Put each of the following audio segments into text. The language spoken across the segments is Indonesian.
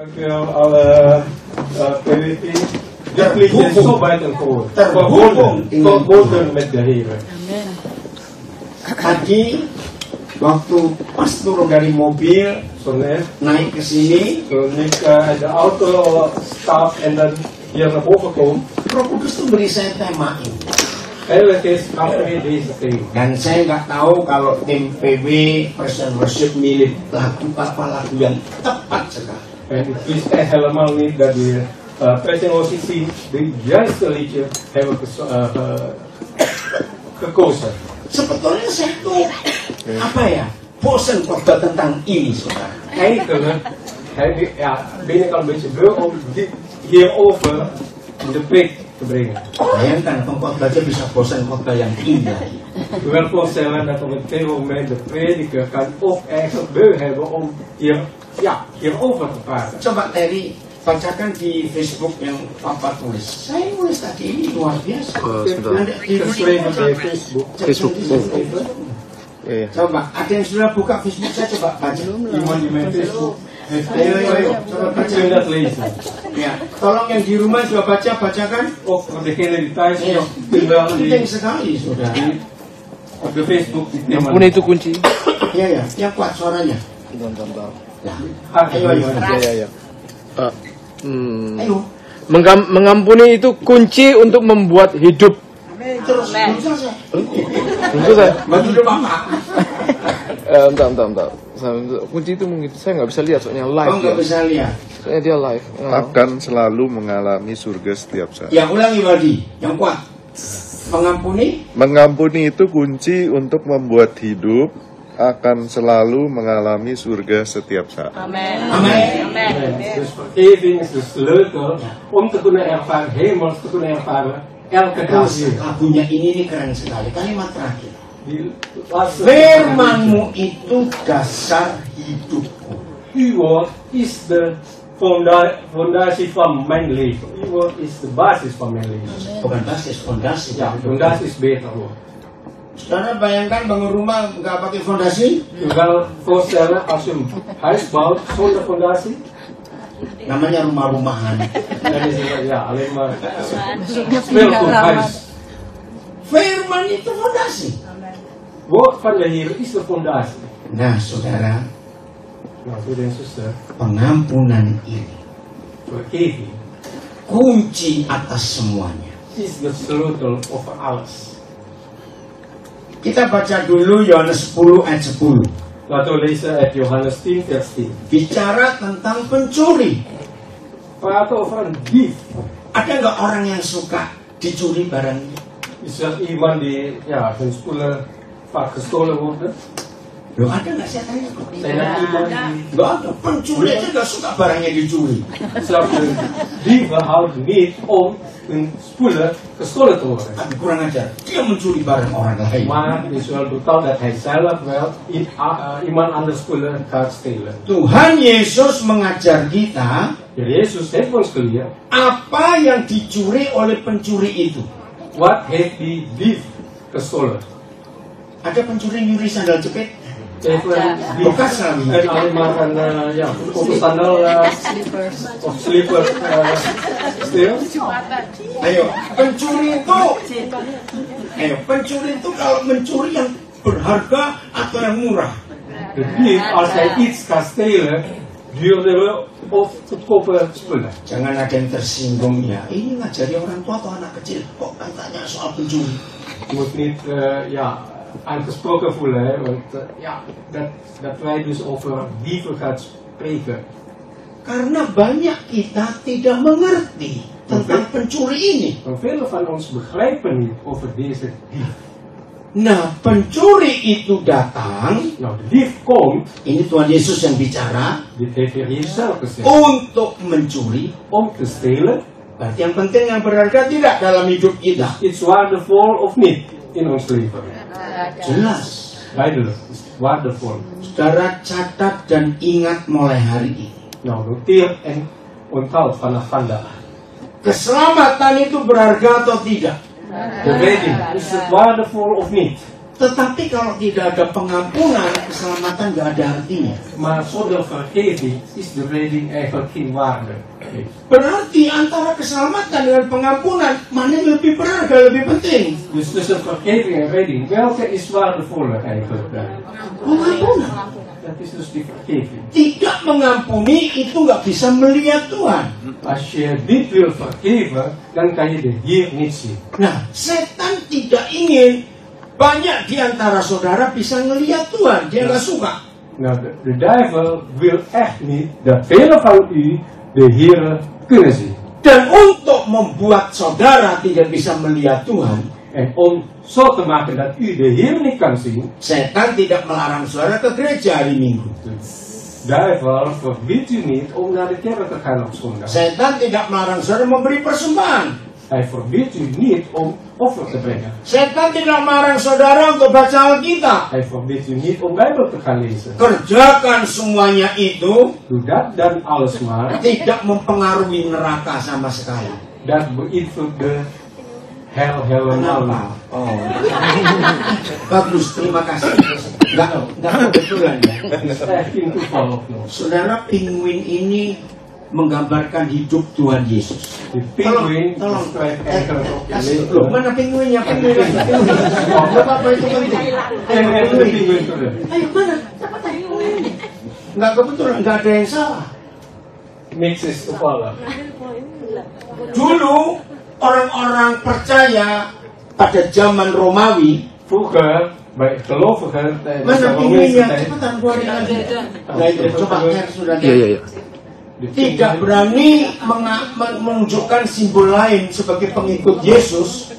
Dankjewel alle PWP. Dit liedje is zo buitengewoon. Verbonden met de Heer. Tadi waktu pas turun dari mobil naik ke sini, toen ik uit de auto stap en dan hier naar boven kom, Roh Kudus tuh beri saya tema ini. eigenlijk is afgewezen deze thema. Dan saya nggak tahu kalau tim PW Present Worship milih lagu apa lagu yang tepat sekali. En ik wist echt helemaal niet dat we Present OCC de juiste liedje hebben gekozen. Sebetulnya saya tuh apa ya, bosan khotbah tentang ini, saudara. Eigenlijk ben ik al een beetje beu om hierover in de preek te brengen. Bayangkan pengkhotbah aja bisa bosan khotbah yang indah. Ik wil voorstellen dat op een gegeven moment de prediker kan ook eigenlijk beu hebben om hierover te praten. Coba Terry bacakan di Facebook yang Papa tulis. Saya nulis tadi ini luar biasa. Geschreven bij Facebook. Coba, ada yang sudah buka Facebook saya coba baca. Iemand die mijn Facebook heeft. Ayo, coba baca. Kun je dat lezen? Ya, tolong yang di rumah juga bacakan. Ook voor degene die thuis Ayo, tinggal penting sekali, saudara. op de Facebook. Yang punya itu kunci. Iya ya, yang kuat suaranya. Bentar. Ya. Ayo. Ya. Ayo. Mengampuni itu kunci untuk membuat hidup. Terus, selesai. Tentu saya. Bagi Bapak. Bentar. Kunci itu mungkin saya nggak bisa lihat soalnya live. Oh, nggak bisa lihat. Soalnya dia live. Akan selalu mengalami surga setiap saat. Ya, ulangi Wadi, yang kuat. Mengampuni. Mengampuni itu kunci untuk membuat hidup, akan selalu mengalami surga setiap saat. Amin. Dus vergeving is de sleutel om te kunnen ervaren, hemels te kunnen ervaren, elke dag weer. Lagunya ini nih keren sekali. Kalimat terakhir. Die laatste Firman-Mu itu dasar hidupku. Uw woord is de fondatie van mijn leven. Uw woord is de basis van mijn leven. Bukan basis, fondasi. Ja, fondatie is beter hoor. Saudara bayangkan bangun rumah nggak pakai fondasi? U kan voorstellen als u een huis bouwt zonder fondatie, Namanya rumah-rumahan. dan is het alleen maar speelgoedhuis. Firman itu fondasi. Woord van de Heer is de fondatie. Nah, saudara, Nou, broeder en zuster, pengampunan ini vergeving kunci atas semuanya. is de sleutel over alles. Kita baca dulu Yohanes 10 ayat 10. Laten we lezen uit Johannes 10 vers 10. Bicara tentang pencuri. Praten over een dief. Ada nggak orang yang suka dicuri barangnya? Is er iemand die hun spullen vaak gestolen worden? Loh, ada nggak, saya tanya kok? Zijn er iemand die Nggak ada. Pencuri aja nggak suka barangnya dicuri. zelfs een dieven houden niet om hun spullen gestolen te worden. Tapi kurang ajar. Dia mencuri barang orang lain. Maar het is wel brutal dat hij zelf wel iemand anders spullen gaat stelen. Tuhan Yesus mengajar kita De Jezus heeft ons geleerd, apa yang dicuri oleh pencuri itu. wat heeft die dief gestolen? Ada pencuri nyuri sandal jepit. Even die Bekas lagi. en alleen maar een open sandal of slipper steel. Ayo, pencuri itu kalau mencuri yang berharga atau yang murah. De dief, als hij iets gaat stelen, duurdere of goedkope spullen. Jangan ada yang tersinggung ya. Ini ngajari orang tua atau anak kecil kok kan tanya soal pencuri. Je moet niet aangesproken voelen, hè, want dat wij dus over dieven gaan spreken. Karena banyak kita tidak mengerti tentang pencuri ini. Maar velen van ons begrijpen niet over deze dief. Nah, pencuri itu datang. Nou, de dief komt, Ini Tuhan Yesus yang bicara. dit heeft de Heer zelf gezegd, Untuk mencuri. om te stelen. Berarti yang penting yang berharga tidak dalam hidup kita. Iets waardevol of niet in ons leven. Jelas. Duidelijk, is waardevol. Saudara catat dan ingat mulai hari ini. Nou, noteer en onthoud vanaf vandaag. Keselamatan itu berharga atau tidak? De redding, is het waardevol of niet? Tetapi kalau tidak ada pengampunan, keselamatan nggak ada artinya. Maar zonder vergeving is de redding eigenlijk geen waarde. Berarti antara keselamatan dengan pengampunan, mana yang lebih berharga, lebih penting? Dus tussen vergeving en redding, welke is waardevoller eigenlijk? Pengampunan. Dat is dus die vergeving. Tidak mengampuni itu nggak bisa melihat Tuhan. Als je niet wil vergeven, dan kan je de Heer niet zien. Nah, setan tidak ingin banyak di antara saudara bisa ngelihat Tuhan. Dia nggak suka. Nou, de duivel wil echt niet dat velen van u de Heer kunnen zien. Dan untuk membuat saudara tidak bisa melihat Tuhan, En om zo te maken dat u de Heer niet kan zien, setan tidak melarang saudara ke gereja hari Minggu. duivel verbiedt u niet om naar de kerk te gaan op zondag. Setan tidak melarang saudara memberi persembahan. Hij verbiedt u niet om offer te brengen. Setan tidak melarang saudara untuk baca Alkitab. Hij verbiedt u niet om Bijbel te gaan lezen. Kerjakan semuanya itu, Doe dat dan alles maar. tidak mempengaruhi neraka sama sekali. Dat beïnvloedt de hel helemaal niet. Oh. Bagus, terima kasih. Enggak kebetulan ya. Dat is echt geen toeval of nog. Saudara, penguin ini menggambarkan hidup Tuhan Yesus. De pinguïn beschrijft eigenlijk ook je Loh, leven. mana penguinnya? Penguin. Nggak apa-apa, itu penting. En even de pinguïn terug. Ayo, mana? Dapat penguin. Enggak kebetulan, enggak ada yang salah. Niks is toevallig. Dulu orang-orang percaya pada zaman Romawi, Vroeger, bij gelovigen tijdens de mana Romeinse pinguinnya? tijd, Cepetan keluarin aja. Nah itu coba sudah Iya, iya, iya. de tidak pinguïn berani menunjukkan simbol lain sebagai pengikut Yesus.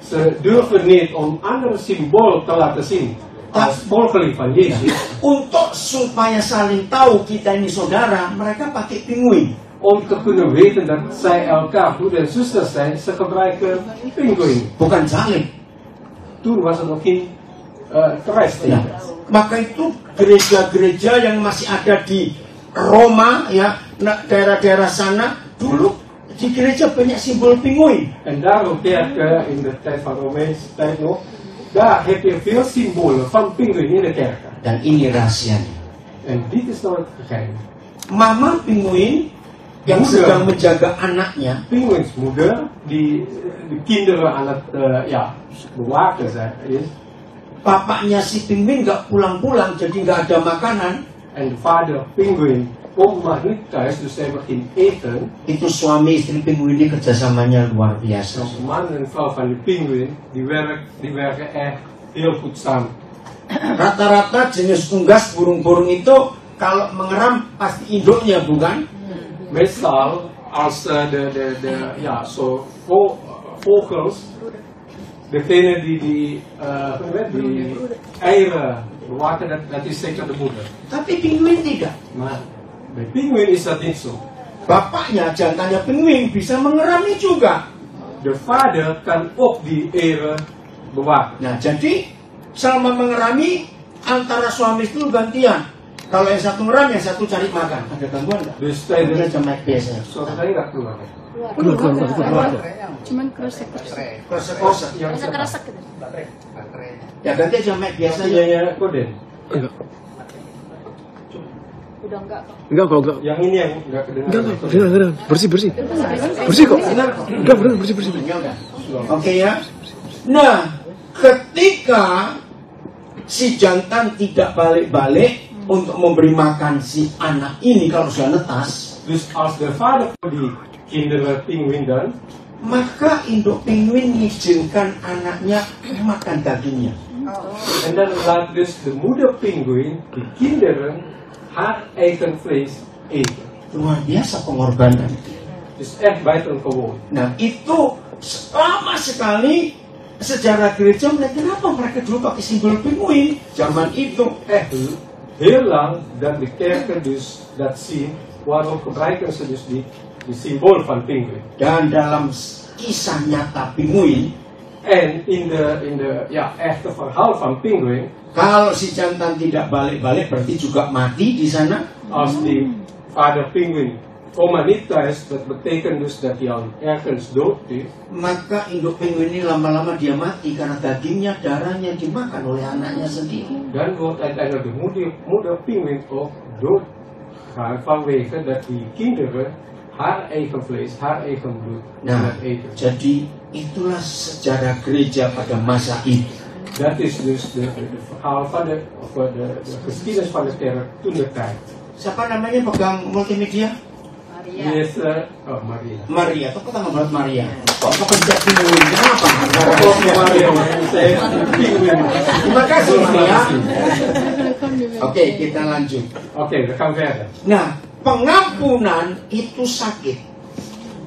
ze durven niet om andere symbool te laten zien als volgeling van Jezus. Untuk supaya saling tahu kita ini saudara, mereka pakai pinguin. Om te kunnen weten dat zij elkaar broeder en zuster zijn, ze gebruiken pinguïn. Bukan salib. Toen was er nog geen kruis. Ya. Maka itu gereja-gereja yang masih ada di Roma, ya, daerah-daerah sana dulu di gereja banyak simbol pinguin. En daarom kerken in de tijd van Romeinse tijd nog, daar heb je veel symbolen van pinguïn in de kerken. Dan ini rahasianya. En dit is nou het geheim. Mama pinguin yang Moeder. sedang menjaga anaknya, Pinguïns moeder, die de kinderen aan het bewaken zijn, is. bapaknya si pinguin nggak pulang-pulang, jadi nggak ada makanan. En de vader pinguïn komt maar niet thuis, dus ze hebben geen eten. Itu suami istri pinguin ini kerjasamanya luar biasa. De man en vrouw van de pinguïn, die werken echt heel goed samen. Rata-rata jenis unggas burung-burung itu kalau mengeram pasti induknya, bukan? Meestal, als vogels, degene die eieren bewaken, dat is zeker de moeder. Tapi pinguin tidak. Maar bij pinguïn is dat niet zo. Bapaknya, jantannya pinguin bisa mengerami juga. De vader kan ook die eieren bewaken. Nah, jadi selama mengerami antara suami istri gantian. Kalau yang satu ngeram, yang satu cari makan. Ada gangguan nggak? Dus Dia tijdens jam naik biasa. suatu kali nggak keluar. Keluar. Cuman kresek-kresek. Kresek-kresek. Yang siapa? Kresek gitu. Ya ganti aja mic biasa Iya ya. ya, Koden. Enggak. Udah enggak kok. Enggak kok, enggak. Yang ini yang nggak kedengaran. Enggak. Bersih, bersih. Bersih kok. Enggak, bener, bersih, bersih. Ya udah. Oke ya. Nah, ketika si jantan tidak balik-balik untuk memberi makan si anak ini kalau sudah netas, Dus als de vader voor die kinderen pinguïn dan, maka induk pinguin mengizinkan anaknya makan dagingnya. en dan laat dus de moeder pinguïn die kinderen haar eigen vlees eten. Luar biasa pengorbanan. Dus echt buitengewoon. Nah, itu lama sekali sejarah gereja melihat kenapa mereka dulu pakai simbol pinguin zaman itu. Echt heel lang dat de kerken dus dat zien, waarom gebruiken ze dus die symbool van pinguïn. Dan dalam kisah nyata pinguin, En in de echte verhaal van pinguïn, kalau si jantan tidak balik-balik berarti juga mati di sana. als die vader pinguïn Humanitas, dat betekent dus dat hij al ergens dood is. Maka induk penguin ini lama-lama dia mati karena dagingnya, darahnya dimakan oleh anaknya sendiri. Dan wordt uiteindelijk de moeder pinguïn ook doodgaan vanwege dat die kinderen haar eigen vlees, haar eigen bloed Nah, eten. jadi itulah sejarah gereja pada masa itu. Dat is dus de verhaal van de geschiedenis van de kerk toen de tijd. Siapa namanya pegang multimedia? Maria. Yes, Maria. Maria, kok kita ngobrol Maria? Kok kepencet pinguin? Kenapa? Oh, Maria, saya pinguïn. Terima kasih Maria. Oke, kita lanjut. Oké, we gaan verder. Nah, pengampunan itu sakit.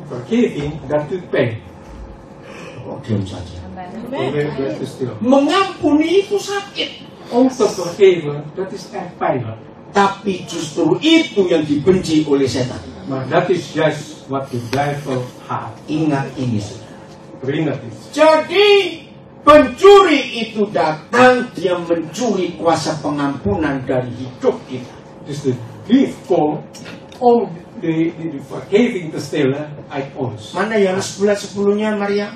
Vergeving, dat doet pijn. Oh, diam saja. Blijf dus stil. Mengampuni itu sakit. Om te vergeven, dat is echt pijnlijk. Tapi justru itu yang dibenci oleh setan. Maar dat is juist wat de duivel haat. Ingat ini, saudara. Herinner dit. Jadi pencuri itu datang, dia mencuri kuasa pengampunan dari hidup kita. Dus de dief komt om de vergeving te stelen uit ons. Mana yang 11-10-nya Maria?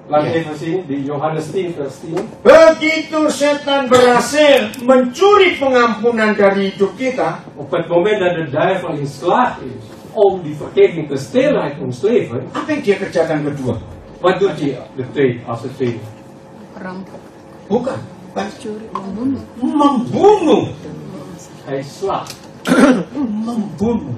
Laat Ja. even zien, die Johannes 10 vers 10. Begitu setan berhasil mencuri pengampunan dari hidup kita, Op het moment dat de duivel in slaag is om die vergeving te stelen uit ons leven, apa yang dia kerjakan kedua? wat doet hij als het tweede? Perampok. Bukan, Curi. Membunuh. membunuh. Hij slaagt. Membunuh.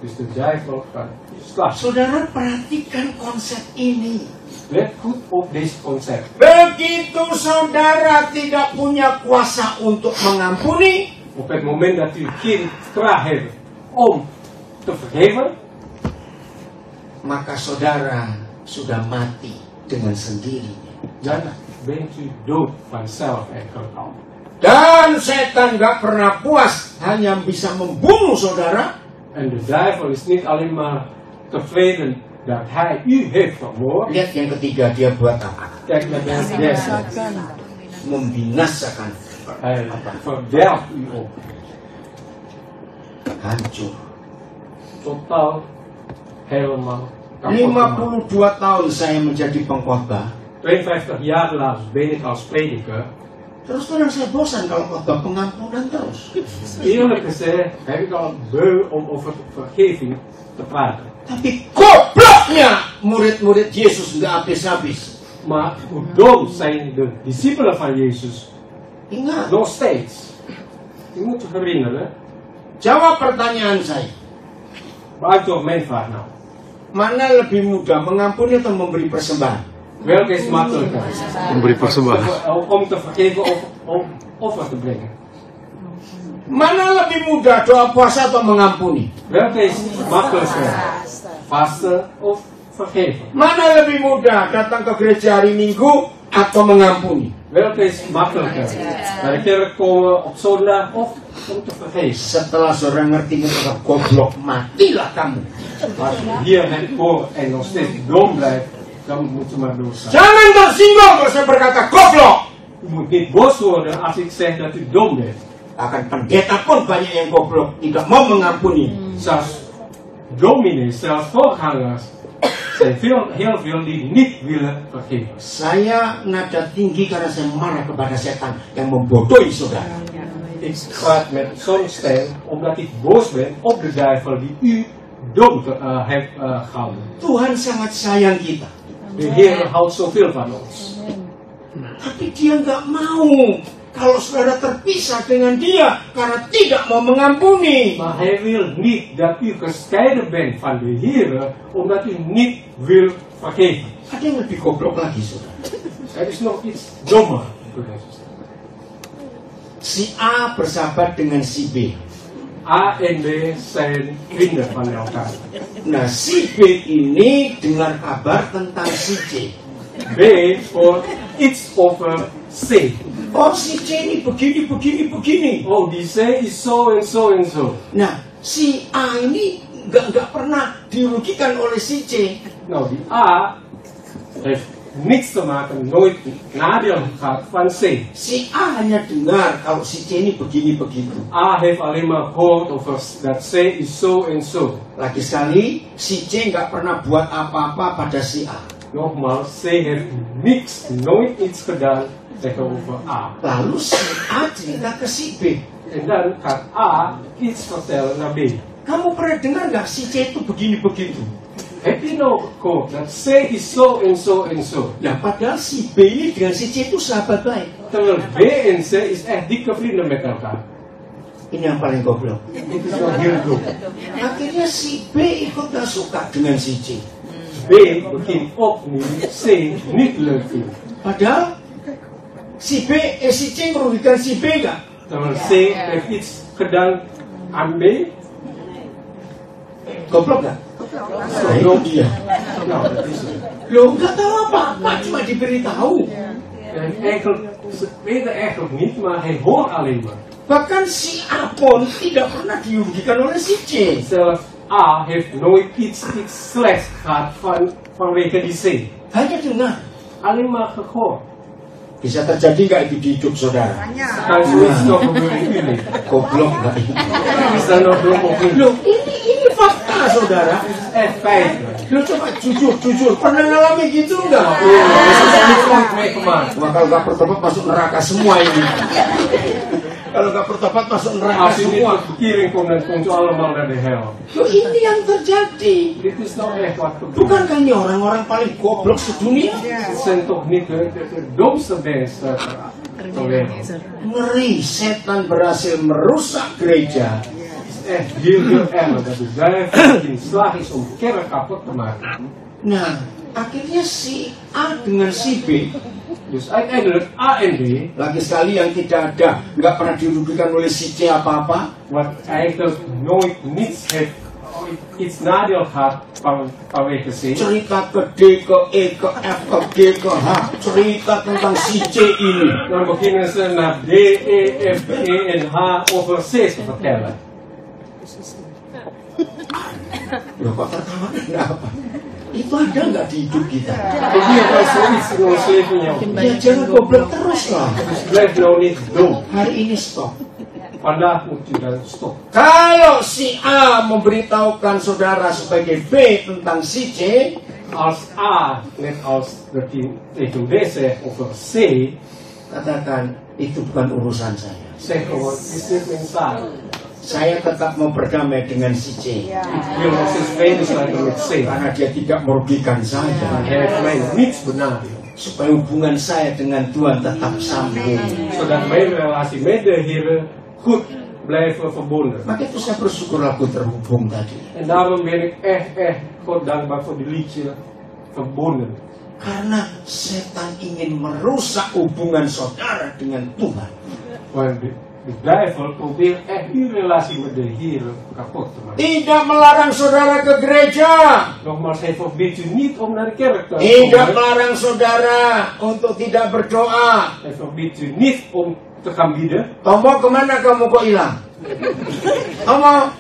Dus de duivel gaat slagen. Saudara perhatikan konsep ini. Let goed op deze concept. Begitu saudara tidak punya kuasa untuk mengampuni, Op het moment dat u geen kracht heeft om te vergeven, maka saudara sudah mati dengan sendirinya. dan bent u dood vanzelf eigenlijk al. Dan setan gak pernah puas hanya bisa membunuh saudara, En de duivel is niet alleen maar tevreden dat hij u heeft vermoord. lihat yang ketiga dia buat apa? Kijk naar de derde. Membinasakan, Hij verderft u op. hancur. Totaal helemaal kapot gemaakt. 52 tahun saya menjadi pengkhotbah. 52 jaar lang ben ik als prediker. Terus terang saya bosan kalau khotbah pengampunan terus. Eerlijk gezegd heb ik al beu om over vergeving te praten. Tapi gobloknya murid-murid Yesus nggak habis-habis. Maar hoe dom zijn de discipelen van Jezus Ingat, nog steeds. Je moet je herinneren, jawab pertanyaan saya. beantwoord mijn vraag nou. Mana lebih mudah mengampuni atau memberi persembahan? Welke is makkelijker? Memberi persembahan. Om te vergeven of om offer te brengen? Mana lebih mudah doa puasa atau mengampuni? Welke is makkelijker? Vasten of vergeven? Mana lebih mudah datang ke gereja hari Minggu atau mengampuni? Welke is makkelijker? Naar de kerk komen op zondag of om te vergeven? Setelah saudara ngerti kata goblok, matilah kamu. Als je hier net hoort en nog steeds dom blijft, dan moet je maar doorstaan. Jangan tersinggung kalau saya berkata goblok. U moet niet boos worden als ik zeg dat u dom bent. Akan pendeta pun banyak yang goblok, tidak mau mengampuni. Zelfs dominees, zelfs voorgangers, zijn heel veel die niet willen vergeven. Saya nada tinggi karena saya marah kepada setan yang membodohi saudara. Ik praat met zo'n stem omdat ik boos ben op de duivel die u dom heeft gehouden. Tuhan sangat sayang kita, De Heer houdt zoveel van ons. tapi dia nggak mau kalau saudara terpisah dengan dia karena tidak mau mengampuni. Maar hij wil niet dat u gescheiden bent van de Heer omdat u niet wil vergeven. Ada yang lebih goblok lagi saudara. Er is nog iets dommer. Si A bersahabat dengan si B. A en B zijn vrienden van elkaar. Nah, si B ini dengar kabar tentang si C. B hoort iets over C. Oh, si C ini begini. Oh, die C is zo en zo en zo. Nah, si A ini nggak pernah dirugikan oleh si C. Nou, die A heeft niks te maken, nooit nadeel gehad van C. Si A hanya dengar kalau si C ini begini-begitu. A heeft alleen maar gehoord over dat C is zo en zo. Lagi sekali, si C nggak pernah buat apa-apa pada si A. Nogmaals, C heeft niks, nooit iets gedaan tegenover A. Lalu si A cerita ke si B. En dan gaat A iets vertellen naar B. Kamu pernah dengar nggak si C itu begini-begitu? Heb je nou gehoord dat C is zo en zo en zo? Nah, padahal si B ini dengan si C itu sahabat baik. Terwijl B en C is echt dikke vrienden met elkaar. Ini yang paling goblok. Dit is wel heel dom. Akhirnya si B ikut gak suka dengan si C. B begint ook nu C niet leuk vindt. Padahal si C merugikan si B nggak? Terwijl C heeft iets gedaan aan B. Goblok nggak? Nah, itu dia. Nou, dat is het. Lo nggak tahu apa-apa, cuma diberitahu. En eigenlijk, ze weten eigenlijk niet, maar hij hoort alleen maar. Bahkan si A pun tidak pernah dirugikan oleh si C. Zelfs A heeft nooit iets slechts gehad vanwege die C. Hanya dengar. Alleen maar gehoord. Bisa terjadi nggak itu di hidup saudara? Kan zoiets nog gebeuren in jullie? Goblok nggak itu? Is dat nog dom of niet? Loh, ini fakta saudara. Het is echt feit. Lo coba jujur, pernah ngalami gitu nggak? Dat is niet nooit meegemaakt. Wah, kalau nggak bertobat masuk neraka semua ini. Kalau nggak bertobat masuk neraka Als je niet semua. tot bekering komt, dan komt je allemaal naar de hel. Loh, ini yang terjadi. Dit is nou echt wat gebeurt. Bukankah ini orang-orang paling goblok sedunia? Het zijn toch niet de domste mensen ter wereld. Ngeri, setan berhasil merusak gereja. Het is echt heel erg dat de duivel in slag is om kerk kapot te maken. Nah, akhirnya si A dengan si B, Dus uiteindelijk A en B, lagi sekali yang tidak ada, nggak pernah dirugikan oleh si C apa-apa, wat eigenlijk nooit niets heeft, iets nadeel gehad vanwege C. cerita ke D, ke E, ke F, ke G, ke H, cerita tentang si C ini. Dan beginnen ze naar D, E, F, G en H over C te vertellen. Loh, kok tertawa? Kenapa? Itu ada nggak di hidup kita? Heb je wel zoiets in ons leven, joh? Ya jangan goblok terus lah. Dus blijf nou niet dom. Hari ini stop. Vandaag moet je dan stop. Kalau si A memberitahukan saudara sebagai B tentang si C, Als A, net als dat hij tegen B zegt over C, katakan itu bukan urusan saya. zeg gewoon, is dit mijn zaak? Saya tetap mau berdamai dengan si C. Ik wil nog steeds vrede sluiten met C. Karena dia tidak merugikan Maar saya. hij heeft mij niets benadeeld. Supaya hubungan saya dengan Tuhan tetap sambung. Zodat mijn relatie met de Heer goed blijven verbonden. Maka itu saya bersyukur aku terhubung tadi. En daarom ben ik echt God dankbaar voor die liedje verbonden. Karena setan ingin merusak hubungan saudara dengan Tuhan. Want de duivel probeert echt uw relatie met de Heer kapot te maken. Tidak melarang saudara ke gereja. Nogmaals, hij verbiedt u niet om naar de kerk te Tidak komen. melarang saudara untuk tidak berdoa. Hij verbiedt u niet om te gaan bieden. Tomo, kemana kamu kok hilang? Tomo,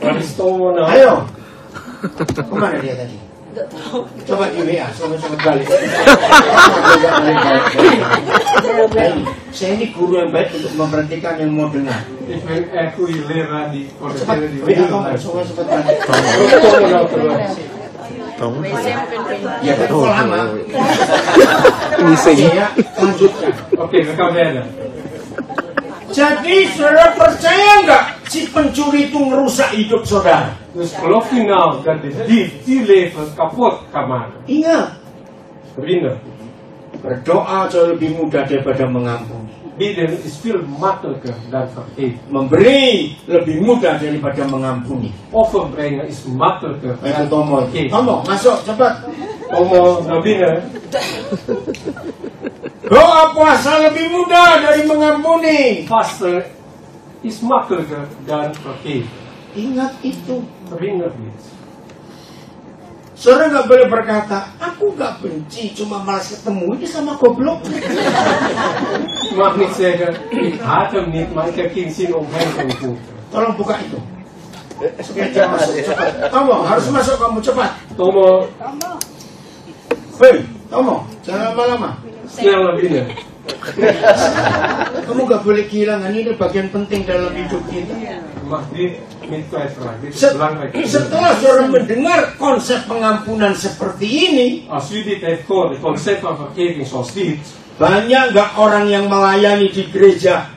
Waar is Tomo nou? ayo. Kemana dia tadi? Coba di WA, coba balik. Saya ini guru yang baik untuk memperhatikan yang mau dengar. Ik ben echt goede leraar die voor de Cepat, kinderen die WA willen Tomo, luisteren. coba balik. Wat Tomo nou terug? Ya, kan kok lama. Ya, lanjutkan. Oké, we gaan verder. Jadi saudara percaya nggak si pencuri itu merusak hidup saudara? Dus geloof je nou dat de dief die leven kapot kan maken? Ingat, Vrienden, berdoa jauh lebih mudah daripada mengampuni. bidden is veel makkelijker dan vergeven. Memberi lebih mudah daripada mengampuni. Offer brengen is makkelijker Ayo dan Tomo, vergeven. Tomo masuk cepat. Tomo naar binnen. Doa puasa lebih mudah dari mengampuni. Vasten is makkelijker dan vergeven. Ingat itu. Herinner dit. Saudara nggak boleh berkata, aku nggak benci, cuma malas ketemu ini sama goblok. Je mag niet zeggen, ik haat hem niet, maar ik heb geen zin om hem te ontmoeten. Tolong buka itu. Dia masuk cepat. Tomo harus masuk kamu cepat. Tomo, Hei, Tomo, jangan lama-lama. Snel naar binnen. Kamu gak boleh kehilangan ini bagian penting dalam hidup kita. Mag dit niet kwijtraken. Dit is belangrijk. Setelah saudara mendengar konsep pengampunan seperti ini, Als u dit heeft gehoord, het concept van vergeving zoals dit, banyak gak orang yang melayani di gereja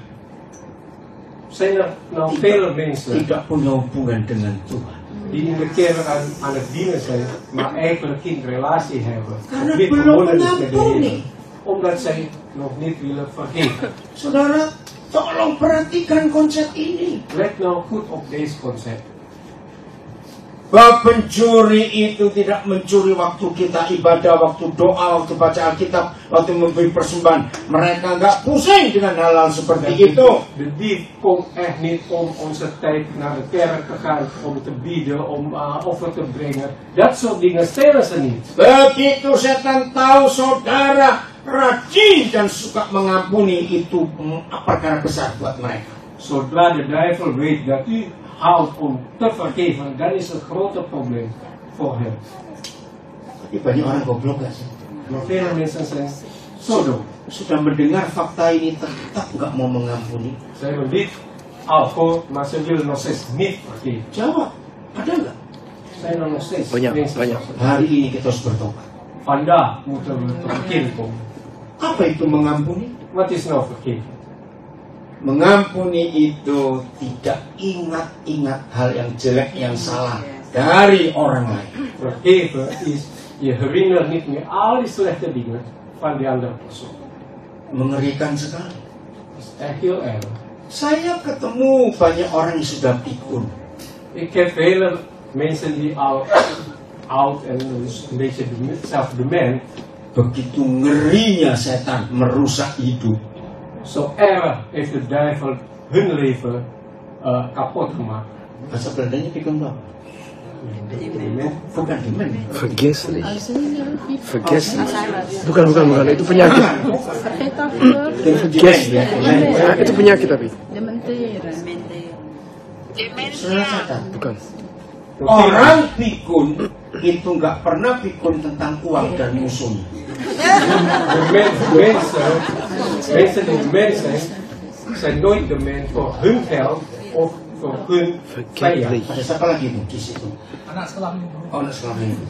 zijn er nou vele mensen tidak punya hubungan dengan Tuhan. die in de kerk aan het dienen zijn, maar eigenlijk geen relatie hebben. Karena Of niet belum verbonden is met de mengampuni. Heer. Omdat zij nog niet willen vergeven. Saudara, tolong perhatikan konsep ini. Let nou goed op deze concept. Bahwa pencuri itu tidak mencuri waktu kita ibadah, waktu doa, waktu baca Alkitab, waktu memberi persembahan. Mereka nggak pusing dengan hal-hal seperti itu. De dief komt echt niet om onze tijd naar de kerk te gaan, om te bieden, om offer te brengen. Dat soort dingen stelen ze niet. Begitu setan tahu saudara rajin dan suka mengampuni, itu perkara besar buat mereka. Zodra de duivel weet dat u houdt om te vergeven, dan is het een groot probleem voor hem. Tapi banyak orang goblok gak sih? Maar vele mensen zijn zo dom. Sudah mendengar fakta ini tetap nggak mau mengampuni. Ze hebben niet al gehoord, maar ze willen nog steeds niet vergeven. Jawab, ada nggak? Zijn er nog steeds Banyak, mensen banyak. zoals dat? Hari ini kita harus bertobat. Vandaag moeten we tot bekering komen. Apa itu mengampuni? Wat is nou vergeven? Mengampuni itu tidak ingat-ingat hal yang jelek, yang salah dari orang lain. Vergeven is, je herinnert niet meer al die slechte dingen van die andere persoon. Mengerikan sekali. Dat is echt heel erg. Saya ketemu banyak orang yang sudah pikun. Ik heb vele mensen die al oud en dus een beetje zelf dement. Begitu ngerinya setan merusak hidup. Zo erg heeft de duivel hun leven kapot gemaakt. Bahasa Belandanya pikun apa? Bukan demen. Vergesslich. Alzheimer. Vergesslich. Bukan. Itu penyakit. Vergeet over. Vergess. Ya, itu penyakit tapi. Dementeren. Saudara catat. Bukan. Orang pikun itu nggak pernah pikun tentang uang dan musuhnya. Mensen die dement zijn nooit dement voor hun geld of voor hun vijand. Vergesslich. Ada siapa lagi tuh di situ? Anak sekolah minggu. Oh, anak sekolah minggu.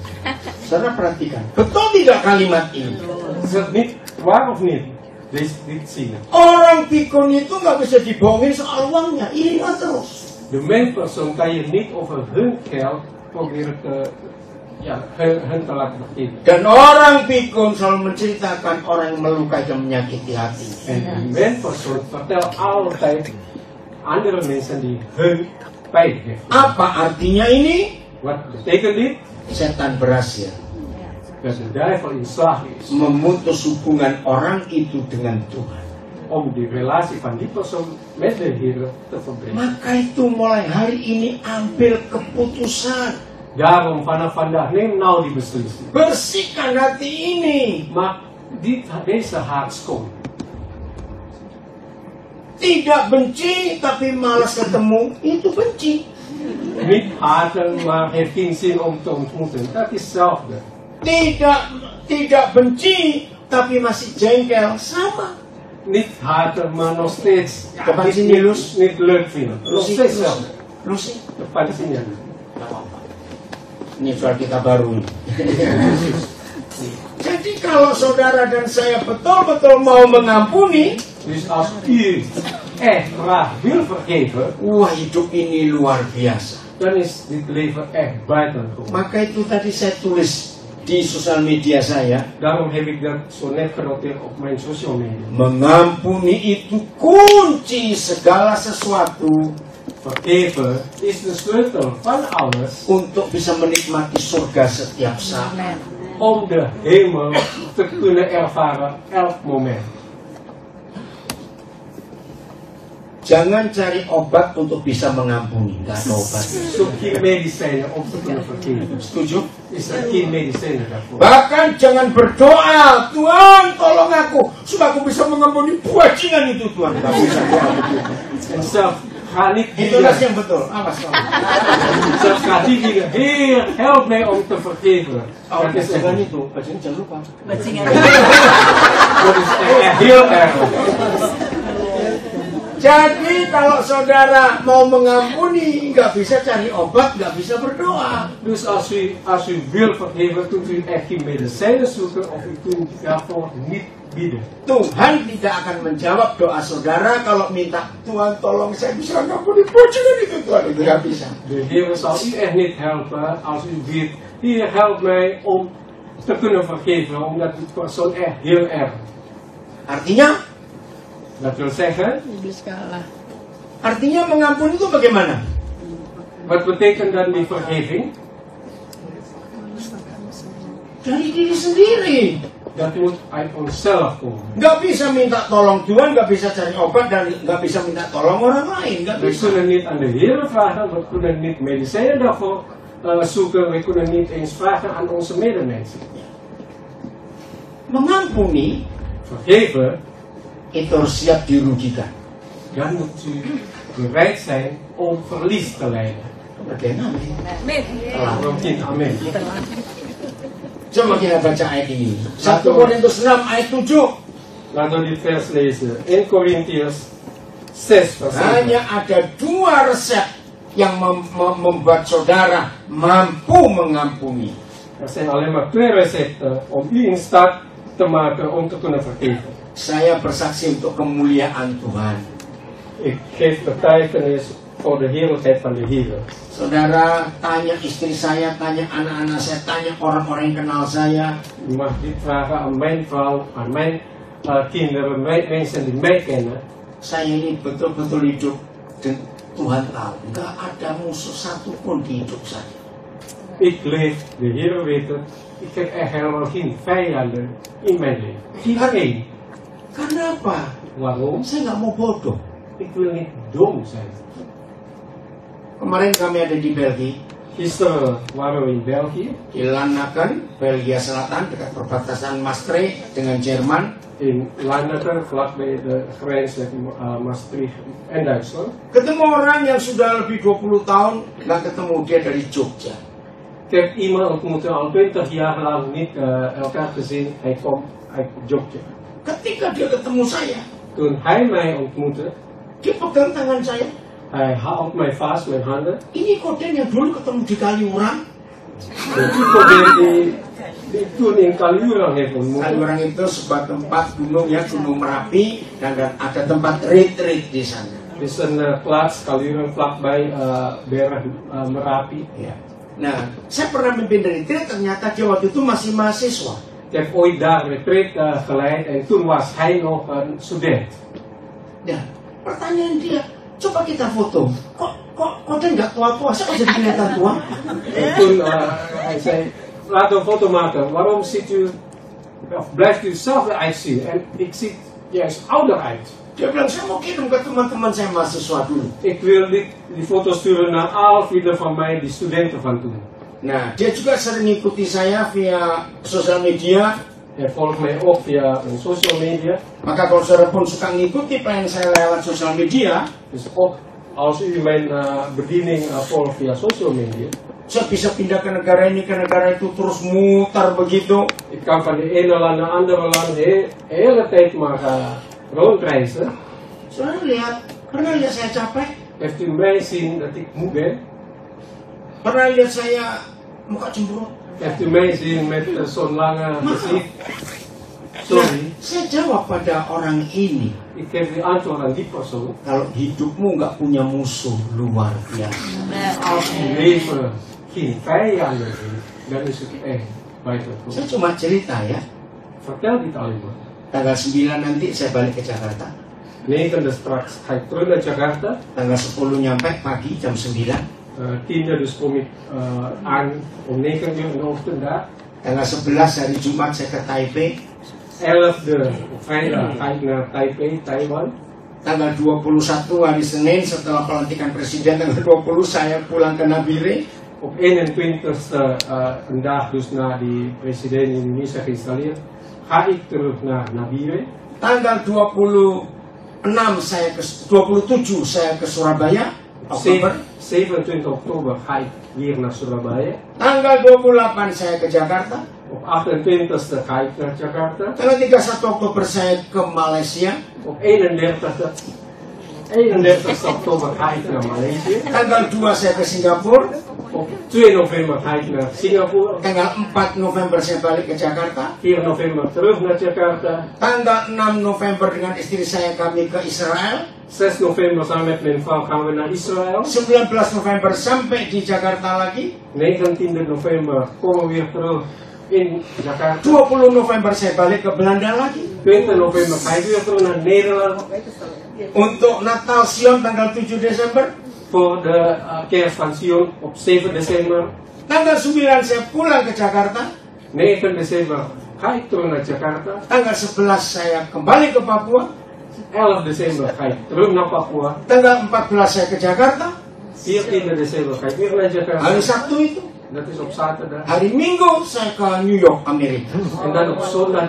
Saudara perhatikan, betul tidak kalimat ini? Is dat niet waar of niet? Dit zien. Orang pikun itu nggak bisa dibohongin soal uangnya, ingat terus. De mentpersoon kan je niet over hun geld proberen hun te laten vergeten. Dan orang pikun selalu menceritakan orang yang melukai dan menyakiti hati. En de mentpersoon vertelt altijd andere mensen die hun pijn heeft. Apa artinya ini? Wat betekent dit? Setan berhasil Dat de duivel in slag is memutus hubungan orang itu dengan Tuhan. om die relatie van die persoon met de Heer te verbreken. Maka itu mulai hari ini ambil keputusan. Daarom vanaf vandaag neem nou die beslissing. Bersihkan hati ini. Maak deze hart schoon. Tidak benci tapi malas ketemu, itu benci. Niet haten, maar heeft geen zin om te ontmoeten. Dat is hetzelfde. Tidak benci tapi masih jengkel, sama. Niet haten, maar nog steeds Depan niet, sini, Lus. niet leuk vinden. Nog Lucy, steeds hetzelfde. Lucy. Depan sini aja. Ini soal kita baru nih. Jadi kalau saudara dan saya betul-betul mau mengampuni, Dus als u echt graag wil vergeven, wah hidup ini luar biasa. dan is dit leven echt buitengewoon. Maka itu tadi saya tulis di sosial media saya, Daarom heb ik dat zo net genoteerd op mijn social media. mengampuni itu kunci segala sesuatu Vergeven is de sleutel van alles untuk bisa menikmati surga setiap saat. om de hemel te kunnen ervaren elk moment. Jangan cari obat untuk bisa mengampuni, nggak ada obat. Zoek geen medicijnen om te kunnen vergeven. Setuju? Is er geen medicijnen daarvoor. Bahkan jangan berdoa, Tuhan tolong aku supaya aku bisa mengampuni bajingan itu, Tuhan. Nggak bisa doa begitu. En zelf ga niet Itulah dingen. yang betul. Awas kamu. Ze gaat die dingen heel, help mij om te vergeven. Oh, Dat is echt, jangan itu. Bacanya jangan lupa. dat is echt heel erg. Jadi kalau saudara mau mengampuni, nggak bisa cari obat, nggak bisa berdoa. Dus als u wil vergeven, kunt u echt geen medicijnen zoeken of u kunt daarvoor niet bidden. Tuhan tidak akan menjawab doa saudara kalau minta Tuhan tolong saya bisa ngampuni bajingan itu Tuhan itu nggak bisa. De Heer zal u echt niet helpen als u bidt, Heer help mij om te kunnen vergeven, omdat het persoon echt heel erg. Artinya, Dat wil zeggen, Iblis kalah. artinya mengampuni itu bagaimana? wat betekent dan die vergeving? Dari diri sendiri. Dat moet uit onszelf komen. Nggak bisa minta tolong Tuhan, nggak bisa cari obat dan nggak bisa minta tolong orang lain, nggak We bisa. kunnen niet aan de Heer vragen, we kunnen niet medicijnen daarvoor zoeken, we kunnen niet eens vragen aan onze medemensen. Mengampuni Vergeven, itu harus siap dirugikan. dan moet u bereid zijn om verlies te lijden. Bagaimana? Waarom niet? Amen. Coba kita baca ayat ini. 1 Korintus 6 ayat 7. Laten we dit vers lezen. 1 Korintiërs 6 vers 7. Hanya ada 2 resep yang membuat saudara mampu mengampuni. Er zijn alleen maar 2 recepten om u in staat te maken om te kunnen vergeven. Saya bersaksi untuk kemuliaan Tuhan. Ik geef getuigenis voor de heerlijkheid van de Heer. Saudara tanya istri saya, tanya anak-anak saya, tanya orang-orang yang kenal saya. U mag dit vragen aan mijn vrouw, aan mijn kinderen, mensen die mij kennen. Saya ini betul-betul hidup dan Tuhan tahu, nggak ada musuh satu pun di hidup saya. Ik leef, de Heer weet het, ik heb echt helemaal geen vijanden in mijn leven. Geen één. Karena apa? Waarom? Saya nggak mau bodoh. Ik wil niet dom zijn. Kemarin kami ada di Belgia, Gisteren waren we in België, di Lanaken, Belgia Selatan, dekat perbatasan Maastricht dengan Jerman. in Laneken, vlakbij de grens met Maastricht en Duitsland. Ketemu orang yang sudah lebih 20 tahun, nggak ketemu dia dari Jogja. Ik heb iemand ontmoet al 20 jaar lang niet elkaar gezien. Hij komt uit Jogja. Ketika dia ketemu saya, Toen hij mij ontmoette, dia pegang tangan saya. hij houdt mij vast met handen. Ini koden yang dulu ketemu di Kaliurang. En die probeert die toen in Kaliurang heeft ontmoet. Kaliurang itu sebuah tempat gunung ya, Gunung Merapi, dan ada tempat retreat di sana. Het is een plaats, Kaliurang, vlakbij berg Merapi. Ya. Nah, saya pernah mimpin retreat, ternyata dia waktu itu masih mahasiswa. Ik heb ooit daar retreat geleid en toen was hij nog een student. Nah, pertanyaan dia, coba kita foto. Kok dia nggak tua-tua? Saya kok jadi kelihatan tua? En toen hij zei, laten we een foto maken. Waarom ziet u, of blijft u hetzelfde uitzien? En ik zie juist ouder uit. Dia bilang, saya mau kirim ke teman-teman saya mahasiswa dulu. Ik wil die foto sturen naar alle vrienden van mij, die studenten van toen. Nah, dia juga sering ikuti saya via sosial media. Hij volgt mij ook via een social media. Maka kalau saudara pun suka ngikuti plan saya lewat sosial media, Dus ook als u mijn bediening volgt via social media. saya bisa pindah ke negara ini, ke negara itu, terus mutar begitu. Ik kan van de ene land naar andere land de hele tijd maar rondreizen. Saudara lihat, pernah lihat saya capek? Heeft u mij zien dat ik moe ben? Pernah lihat saya muka cemberut? Heeft u mij zien met zo'n lange gezicht? Sorry, Saya jawab pada orang ini, ik geef u antwoord aan die persoon. kalau hidupmu nggak punya musuh luar biasa. Als uw leven geen vijanden heeft, dan is het echt buiten goed. Saya cuma cerita ya. Vertel dit alleen maar. Tanggal 9 nanti saya balik ke Jakarta. 9e straks ga ik terug naar Jakarta. Tanggal 10 nyampe pagi jam 9. 10e dus kom ik aan om 9 uur in de ochtend daar. Tanggal 11 hari Jumat saya ke Taipei. 11e vrijdag ga ik naar Taipei, Taiwan. Tanggal 21 hari Senin setelah pelantikan presiden, tanggal 20 saya pulang ke Nabire. Op 21e een dag dus na die president in Indonesia geïnstalleerd, ga ik terug naar Nabire. Tanggal 22 saya ke 27 saya ke Surabaya. Oktober. 27 oktober ga ik weer naar Surabaya. Tanggal 28 saya ke Jakarta. Op 28e ga ik naar Jakarta. Tanggal 31 Oktober saya ke Malaysia. Op 31 oktober ga ik naar Maleisië. Tanggal 2 saya ke Singapura. Op 2 november ga ik naar Singapura. Tanggal 4 November saya balik ke Jakarta. 4 november terug naar Jakarta. Tanggal 6 November dengan istri saya kami ke Israel. 6 november samen met mijn vrouw gaan we naar Israël. 19 November sampai di Jakarta lagi. 19 november komen we weer terug in Jakarta. 20 November saya balik ke Belanda lagi. 20 november ga ik weer terug naar Nederland. Untuk Natal Sion tanggal 7 Desember. Voor de kerst van Sion op 7 december. Tanggal 9 saya pulang ke Jakarta. 9 december ga ik terug naar Jakarta. Tanggal 11 saya kembali ke Papua. 11 december ga ik terug naar Papua. Tanggal 14 saya ke Jakarta. 14 december ga ik weer naar Jakarta. Hari Sabtu itu. Dat is op zaterdag. Hari Minggu saya ke New York, Amerika. En dan op zondag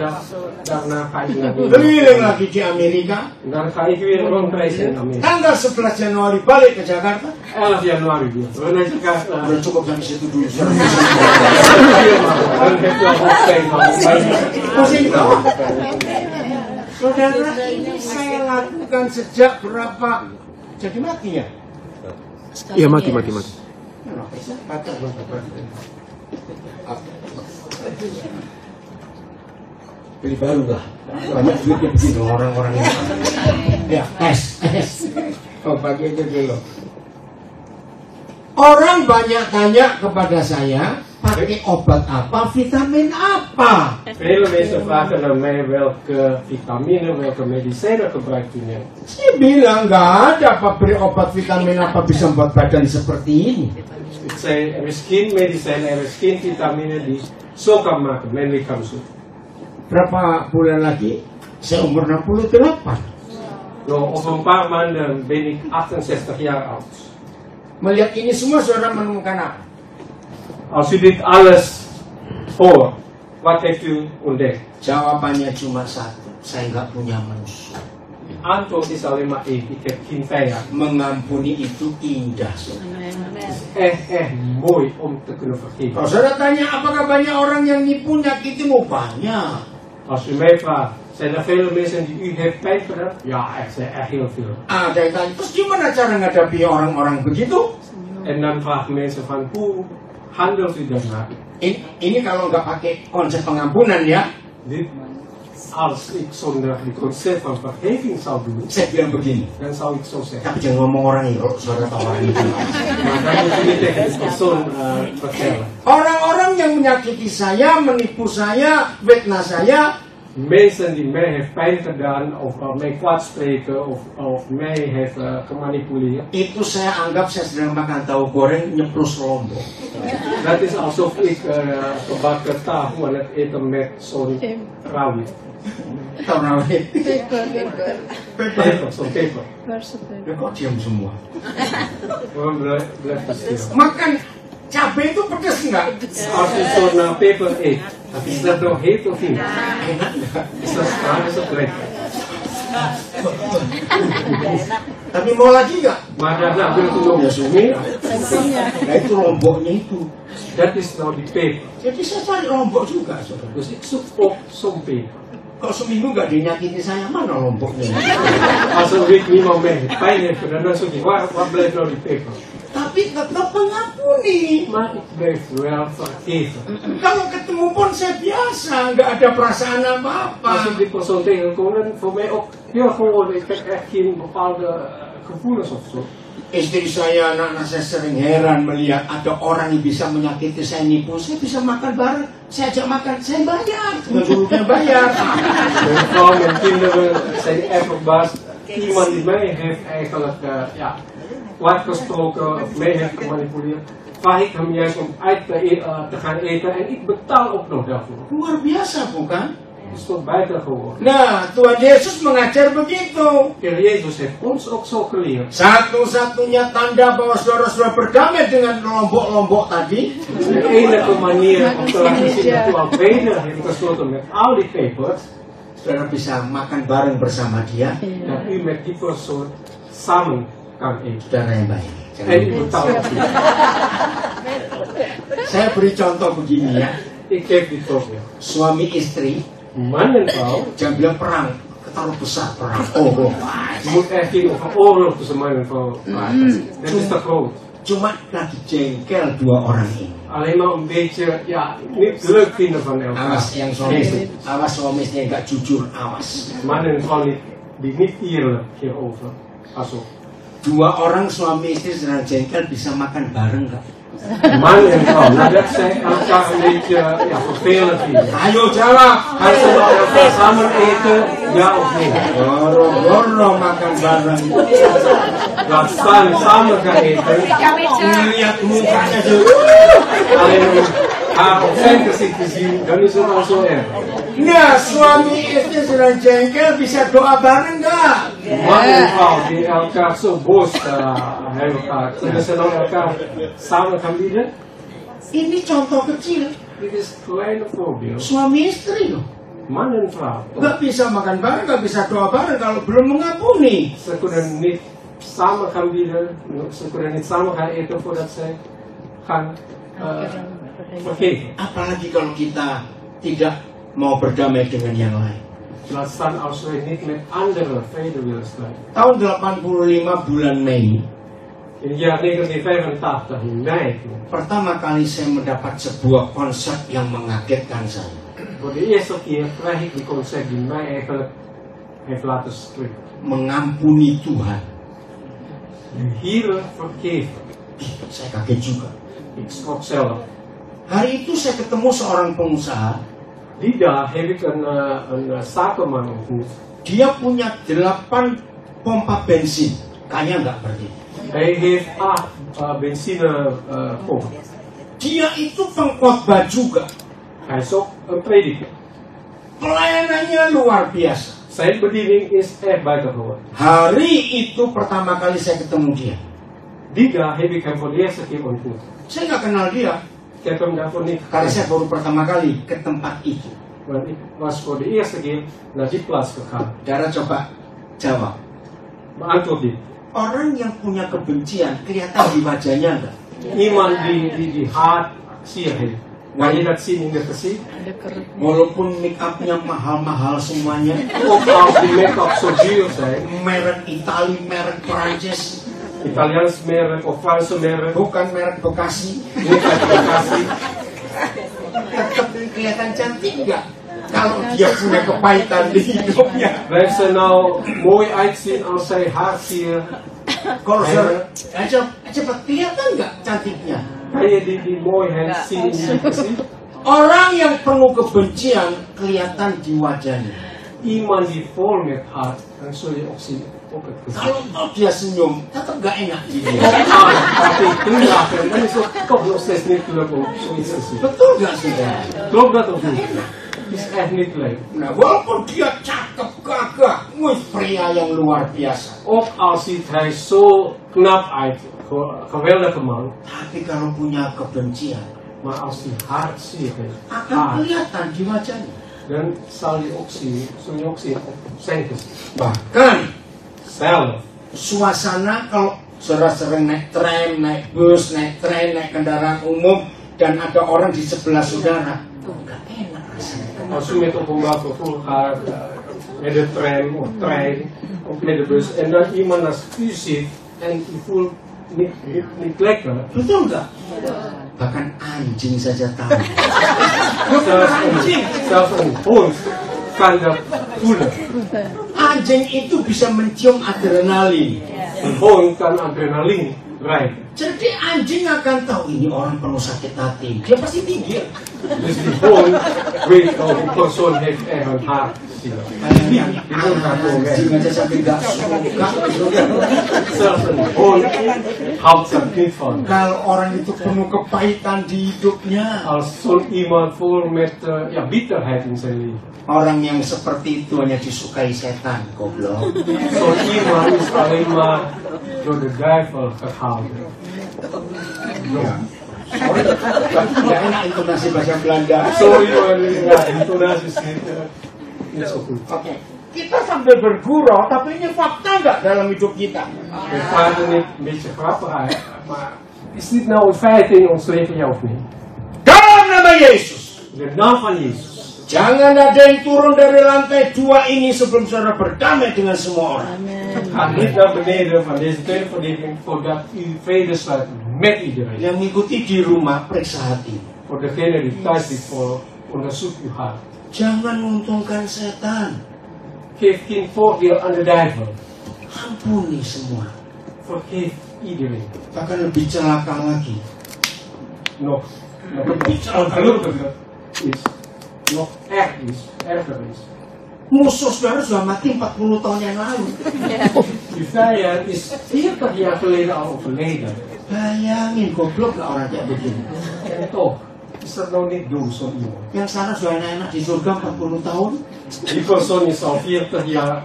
daarna ga ik naar New York. Keliling lagi di Amerika. En dan ga ik weer rondreizen in Amerika. Tanggal 11 Januari balik ke Jakarta. 11 januari weer terug naar Jakarta. Udah cukup sampai situ dulu. Dan heb je al hoofdpijn van. Pusing tahu. Saudara, ini saya lakukan sejak berapa? Jadi mati ya? Iya, mati. Beli baru lah. Banyak duitnya begini orang-orang ini. Ya, es. Oh, pakai itu dulu. Orang banyak tanya kepada saya, pakai obat apa, vitamin apa? Vele mensen vragen aan mij welke vitamine, welke medicijnen gebruikt u nu. Saya bilang nggak ada pabrik obat vitamin apa bisa membuat badan seperti ini. Ik zei, er is geen medicijn, er is geen vitamine die zo kan maken, mijn lichaam zo. Berapa bulan lagi? Saya umur 68. Nou, over een paar maanden ben ik 68 jaar oud. Melihat ini semua saudara menemukan apa? Als u dit alles hoort, wat heeft u ontdekt? Jawabannya cuma satu, saya nggak punya musuh. Antwoord is alleen maar één, ik heb geen vijand. Mengampuni itu indah. Echt mooi om te kunnen vergeven. Kalau saudara tanya apakah banyak orang yang nipu nyakitimu? Banyak. Als u mij vraagt, zijn er vele mensen die u heeft pijn gedaan? Ja, er zijn echt heel veel. Ada yang tanya, terus gimana cara ngadapi orang-orang begitu? En dan vragen mensen van, hoe handelt u daarna? Ini kalau nggak pakai konsep pengampunan ya, Dit, als ik zonder het concept van vergeving zou doen, saya bilang begini. dan zou ik zo zeggen. Tapi jangan ngomong orang itu, saudara tahu orang itu. Maar dan moet je niet tegen de persoon vertellen. Orang-orang yang menyakiti saya, menipu saya, fitnah saya, Mensen die mij heeft pijn gedaan, of mij kwaad spreken, of mij heeft gemanipuleerd. itu saya anggap saya sedang makan tahu goreng nyeplus lombok. Dat is alsof ik gebakken tahu aan het eten met zo'n rawit. Tahu rawit? Peper, zo'n peper. Ya kok diam semua? Waarom blijft stil? Makan cabai itu pedas enggak? Als je zo'n peper eet, is dat nog heet of niet? Enak enggak? Is dat straks is dat lekker? Tapi mau lagi enggak? Maar daarna wil je nog Ya sumi. Pastinya. Nah itu lomboknya itu. dat is nou die peper. Jadi saya cari lombok juga, saudara. Dus ik zoek op zo'n peper. Kalau seminggu nggak dinyakiti saya, mana lomboknya? Als een week niemand mij pijn heeft gedaan, dan zoek ik, waar blijft nou die peper? Tapi tetap mengampuni. Maar ik blijf wel vergeven. Kalau ketemu pun saya biasa, nggak ada perasaan Als apa-apa. ik die persoon tegenkom, dan voor mij ook heel gewoon. Ik heb echt geen bepaalde gevoelens of zo. Istri saya, anak-anak saya sering heran melihat ada orang yang bisa menyakiti saya, nipu. Saya bisa makan bareng, saya ajak makan, saya bayar. Gurunya bayar. Mijn vrouw, mijn kinderen zijn erg verbaasd. Iemand die mij heeft eigenlijk kwaad gesproken, of mij heeft gemanipuleerd. Vraag ik hem juist om uit te gaan eten en ik betaal ook nog daarvoor. Luar biasa bukan? Dat is toch buitengewoon. Nah, Tuhan Yesus mengajar begitu. Heer Jezus heeft ons ook zo geleerd. Satu-satunya tanda bahwa saudara-saudara berdamai dengan lombok-lombok tadi, De enige manier om te laten zien dat u al vrede heeft gesloten met al die pepers, saudara bisa makan bareng bersama dia. Dat u met die persoon samen kan eten. Saudara yang baik. En u betaalt niet. Saya beri contoh begini ya. Ik geef dit voorbeeld. Suami istri Man en vrouw jangan bilang perang, terlalu besar perang. Oh, moet er geen oorlog tussen man en vrouw maken. Dat is te groot. cuma lagi jengkel dua orang ini. Alleen maar een beetje, ja, niet leuk vinden van elkaar. Awas yang suami istri nggak jujur, awas. Man en vrouw die niet eerlijk hierover. Pas op. Dua orang suami istri sedang jengkel bisa makan bareng nggak? Man en vrouw, nadat zij elkaar een beetje ja, vervelend vinden. Ayo jawab. Gaan ze met elkaar samen eten, ja of nee? Goro-goro makan bareng. Laat staan samen gaan eten. Lihat mukanya tuh. Alleen om haar op zijn gezicht te zien, dan is het al zo erg. Nah, suami istri sedang jengkel bisa doa bareng nggak? Man en vrouw die elkaar zo boos hebben elkaar, kunnen ze dan elkaar samen gaan bieden? Ini contoh kecil. Dit is een kleine voorbeeld. Suami istri loh. Man en vrouw. Nggak bisa makan bareng, nggak bisa doa bareng kalau belum mengampuni. Ze kunnen niet samen gaan bieden, ze kunnen niet samen gaan eten voordat ze gaan vergeven. Apalagi kalau kita tidak mau berdamai dengan yang lain. Laat staan als wij niet met anderen vrede willen sluiten. Tahun 85 bulan Mei, In het jaar 1985 in mei, pertama kali saya mendapat sebuah konsep yang mengagetkan saya. voor de eerste keer krijg ik die concept die mij eigenlijk heeft laten schrikken. Mengampuni Tuhan. Hier vergeven. Saya kaget juga. Ik schrok zelf. Hari itu saya ketemu seorang pengusaha. Die dag heb ik een zakenman ontmoet. Dia punya 8 pompa bensin. Kaya nggak berarti? Hij heeft 8 benzinepomp. Dia itu pengkhotbah juga. Hij is ook een prediker. Pelayanannya luar biasa. Zijn bediening is echt buitengewoon. Hari itu pertama kali saya ketemu dia. Die dag heb ik hem voor de eerste keer ontmoet. Saya nggak kenal dia. Ik heb hem daarvoor niet Karena gekend. saya baru pertama kali ke tempat itu. Want ik was voor de eerste keer naar die plaats gegaan. Dara coba jawab. Beantwoord dit. Orang yang punya kebencian kelihatan di wajahnya enggak? Iemand die haat sier heeft. Kan je dat zien in het gezicht? Walaupun make upnya mahal-mahal semuanya, Ook als die make-up zo duur zijn. merek Itali, merek Prancis, Italiaans merk of Franse merk. bukan merek Bekasi, Niet uit Bekasi. tetap kelihatan cantik enggak? Kalau dia punya kepahitan di hidupnya. Blijft ze nou mooi uitzien als zij haar sier? Kalau cepat kelihatan enggak cantiknya? Kan je die mooiheid zien in je gezicht? Orang yang penuh kebencian kelihatan di wajahnya. Iemand die vol met haat, dan zul je ook zien op het gezicht. Kalau dia senyum, tetap gak enak di dia. Tapi glimlachen, dan is het toch nog steeds niet leuk om zoiets te zien. Betul gak saudara? Klopt dat of niet? Is echt niet leuk. Nah, walaupun dia cakep, gagah, pria yang luar biasa. Ook al ziet hij zo knap uit, geweldige man. Tapi kalau punya kebencian, Maar als hij hart ziet heeft, akan haat, kelihatan di wajahnya. dan zal je ook zien, zul je ook zien op zijn gezicht. Bahkan Zelf. suasana kalau saudara sering naik tram, naik bus, naik tren, naik kendaraan umum, dan ada orang di sebelah saudara, tuh gak enak rasanya. Als u met openbaar vervoer gaat, met de tram of trein, of met de bus, en dan iemand naast u zit, en u voelt niet lekker. Betul nggak? Bahkan anjing saja tahu. Zelfs een hond kan dat voelen. Anjing itu bisa mencium adrenalin. Een hond kan adrenaline ruiken. Jadi anjing akan tahu ini orang penuh sakit hati. Dia pasti minggir. Dus die hond weet al die persoon heeft echt een haat. Die hond gaat gewoon weg. Anjing aja sampai nggak suka. Zelfs een hond houdt er niet van. Kalau orang itu penuh kepahitan di hidupnya, Als zo'n iemand vol met bitterheid in zijn leven. orang yang seperti itu hanya disukai setan, goblok. Zo'n iemand is alleen maar door de duivel gehouden. Ya. Gak enak intonasi bahasa Belanda. Sorry hoor, intonaties niet. niet zo goed. Oke. Kita sambil bergurau, tapi ini fakta nggak dalam hidup kita? We praten niet een beetje grappig uit, maar is dit nou een feit in ons leven, ja of niet? Dalam nama Yesus. De naam van Jezus. Jangan ada yang turun dari lantai 2 ini sebelum saudara berdamai dengan semua orang. Ga niet naar beneden van deze tweede verdieping voordat u vrede sluit met iedereen. Yang mengikuti di rumah, periksa hati. Voor degene die thuis zit, voor onderzoek uw hart. Jangan menguntungkan setan. Geef geen voordeel aan de duivel. Ampuni semua. Vergeef iedereen. Bahkan lebih celaka lagi. Nog ongelukkiger is, nog erger is. Musuh saudara sudah mati 40 tahun yang lalu. Die vijand is 40 jaar geleden al overleden. Bayangin, goblok gak orang kayak begini. En toch is dat nou niet doen, zo'n iemand. Yang sana sudah enak-enak di surga 40 tahun. Die persoon is al 40 jaar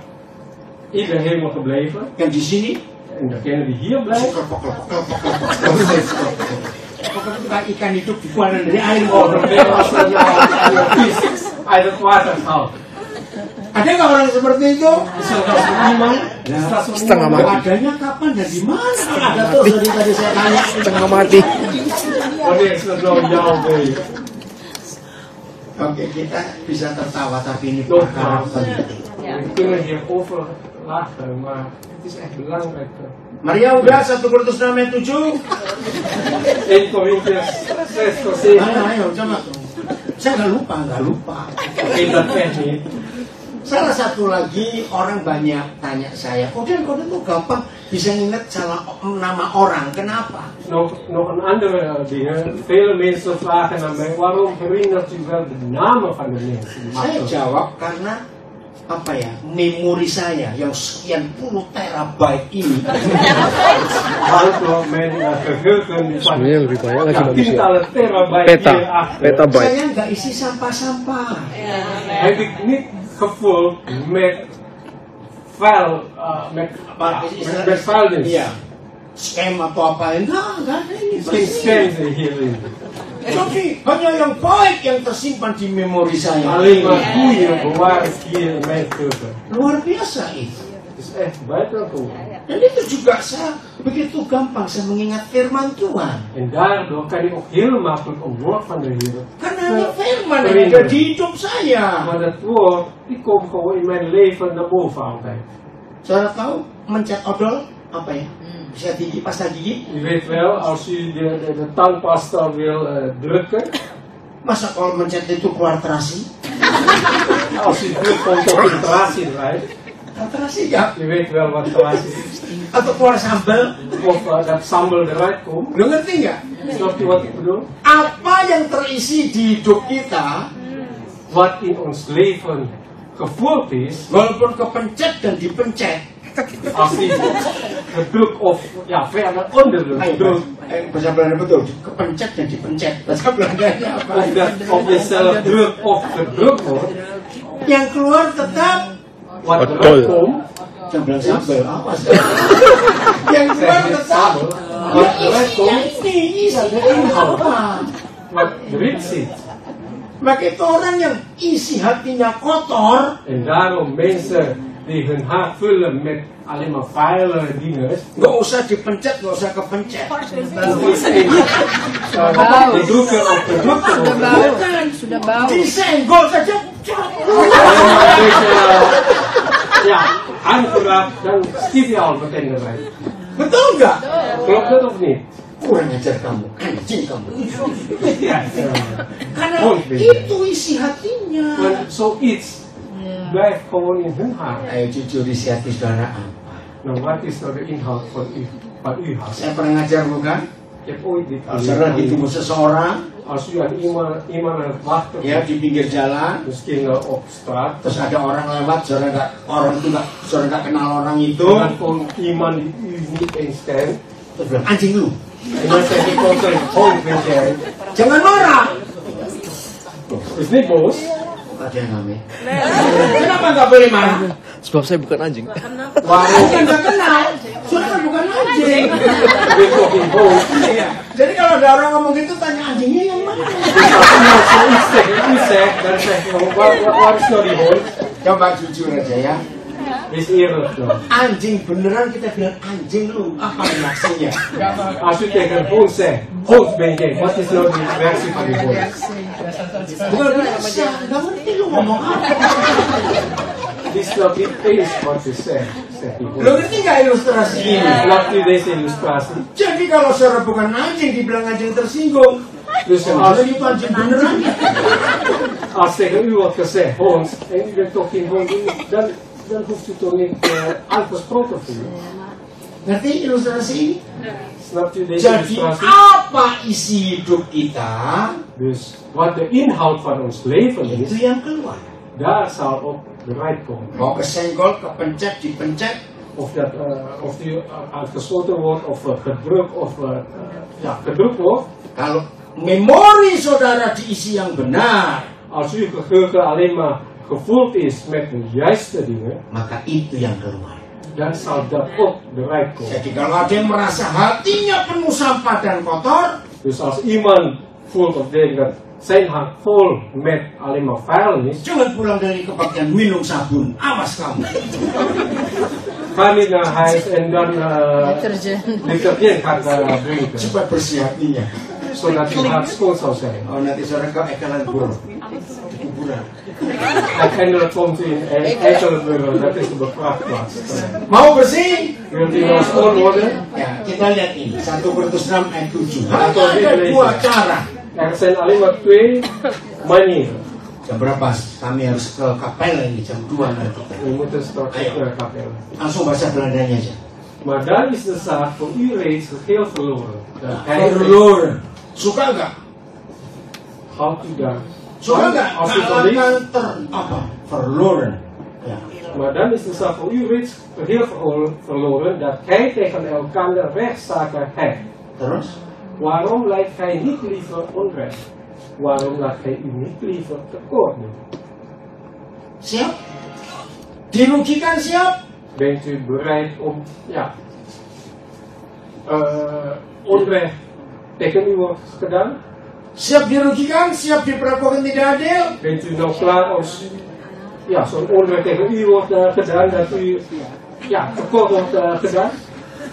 in de hemel gebleven. Yang di sini, En degene die hier blijft, kayak ikan hidup dikeluarkan dari air. oh, dan ben je als een vis uit het water gehaald. Ada nggak orang seperti itu? Is er wel zo'n iemand? Is dat zo'n Setengah iemand? mati. Adanya kapan dan di mana? Ada tuh dari tadi saya tanya. Setengah mati. Wanneer is dat nou jouw day? Oke, kita bisa tertawa tapi ini Nog perkara maar. penting. We kunnen hierover lachen, maar het is echt belangrijk. Maria udah 1 Korintus 6 ayat 7. 1 Korintiërs 6 vers 7. Ayo, coba. Saya nggak lupa. In dat vers niet. Salah satu lagi orang banyak tanya saya, kok tuh gampang bisa nginget salah nama orang, kenapa? Nog een andere dingen. Vele mensen vragen aan mij, waarom herinnert u wel de namen van de mensen? Saya jawab karena apa ya, memori saya yang sekian puluh terabyte ini Want mijn geheugen van Sebenarnya lebih banyak lagi manusia. tientallen terabyte Peta, hierachter petabyte. saya nggak isi sampah-sampah. heb ik niet gevuld met vuil, met vuilnis. Iya, scam atau apa, enggak ada ini. Geen scène hierin. Jadi hanya yang baik yang tersimpan di memori saya. Alleen maar goede bewaar ik hier in mijn geheugen. Luar biasa itu. Het is echt buitengewoon. Dan itu juga saya begitu gampang saya mengingat firman Tuhan. En daardoor kan ik ook heel makkelijk een woord van de Heer. Karena ada firman yang ada di hidup saya. Maar dat woord, die komt gewoon in mijn leven naar boven altijd. Saudara tahu mencet odol apa ya? Bisa gigi, pasta gigi. Je weet wel, als u de tandpasta wil drukken, Masa kalau mencet itu keluar terasi? als u drukt komt tot een terrasie eruit. Terasi ya? Je weet wel wat terrasie is. Atau keluar sambal? Of dat sambal eruit komt. Lu ngerti nggak? Snapt u wat ik bedoel? Apa yang terisi di hidup kita, Wat in ons leven gevoeld is, walaupun kepencet dan dipencet. als die gedrukt of ja, verder onder de Ayo, druk, bahasa Belanda betul. Kepencet dan dipencet. Bahasa Belandanya apa? of dat op jezelf drukt of gedrukt wordt, Yang keluar tetap wat Betul. eruit komt, yang bilang sambal apa sih? Yang keluar zeg dit tetap samen, wat eruit komt, ini ini apa? wat erin zit. Maka itu orang yang isi hatinya kotor, En daarom mensen die hun hart vullen met alleen maar vuile dingen, nggak usah dipencet, nggak usah kepencet. die drukken of gedrukt Sudah worden. bau, sudah bau. Disenggol saja. Alleen maar een beetje ja, aangeraakt, dan stief je al meteen eruit. Betul nggak? Klopt dat of niet? Kurang ajar kamu, anjing kamu. Ja. Karena Onzin. itu isi hatinya. Want zoiets blijft gewoon in hun hart. Ayo jujur isi hati saudara apa? Nou, wat is nou de inhoud van uw hart? Saya pernah ngajar bukan? Je hebt ooit dit Saudara ditunggu seseorang, Als u aan iemand aan het wachten ya di pinggir jalan, misschien op straat, terus ada orang lewat, saudara nggak kenal orang itu, dan komt iemand die u niet eens kent, terus bilang anjing lu, en dan zegt die persoon, hoi, weet jij, jangan marah. is niet boos. Ada yang ngamen. Kenapa nggak boleh marah? Sebab saya bukan anjing. Waarom? Kan nggak kenal, saudara bukan anjing. Wees toch niet boos. Iya. Jadi kalau ada orang ngomong gitu tanya anjingnya yang mana? Dus als iemand zoiets tegen u zegt, dan zeg je, waar is nou die hond? Coba jujur aja ya. Is eerlijk dan. Anjing beneran kita bilang anjing lu. Apa maksudnya? Als u tegen een hond zegt, hond ben jij, wat is nou de reactie van die hond? Bukan bisa. Gak ngerti lu ngomong apa. Die snapt niet eens wat je zegt, zegt die Lu hond. ngerti gak ilustrasi ini? Snapt u deze illustratie? Jadi kalau saudara bukan anjing dibilang anjing tersinggung. Dus Als itu anjing beneran. als tegen u wordt gezegd hond, en u bent toch geen hond, dan hoeft u toch niet aangesproken te voelen. Ngerti ilustrasi ini? Snapt u deze Jadi illustratie? apa isi hidup kita? Dus wat de inhoud van ons leven Itu is, yang keluar. daar zal op bereid komen. Mau kesenggol, kepencet, dipencet. Of die uitgesloten wordt, of gedrukt, of gedrukt wordt. Kalau memori saudara diisi yang benar, Als uw geheugen alleen maar gevuld is met de juiste dingen, maka itu yang keluar. dan zal dat ook bereid komen. Jadi kalau ada yang merasa hatinya penuh sampah dan kotor, Dus als iemand voelt of denkt dat zijn hart vol met alleen maar vuilnis, jangan pulang dari kebaktian minum sabun. Awas kamu. ga niet naar huis en dan Deterjen. detergent gaat drinken, Supaya bersih hatinya. zodat uw hart schoon zal zijn. Oh nanti saudara kau ekalan bor. Kuburan. Uiteindelijk komt u in Eikelenburg, dat is de begraafplaats. Mau bersih? Wilt u nou schoon worden? Ya, kita lihat ini 1 Korintus 6 ayat 7. Atau Hanya ada di 2 cara. Er zijn alleen maar twee manieren. Jam berapa? Kami harus ke kapel ini jam 2 nanti. We moeten straks naar de kapel. Langsung baca Belandanya aja. Maar dan is de zaak voor u reeds geheel verloren. Dat hij Verloren. Suka nggak? houdt u daar. Suka nggak? Als u dat niet, Apa? Verloren. Ya. maar dan is de zaak voor u reeds geheel verloren. Dat hij tegen elkaar rechtszaken heeft. Terus? Waarom lijkt gij niet liever onrecht? Waarom laat gij u niet liever tekort doen? Siap? Dirugikan siap? Bent u bereid om, onrecht tegen u wordt gedaan? Siap dirugikan? Siap diperlakukan tidak adil? Bent u nou klaar als zo'n onrecht tegen u wordt gedaan, dat u tekort wordt gedaan?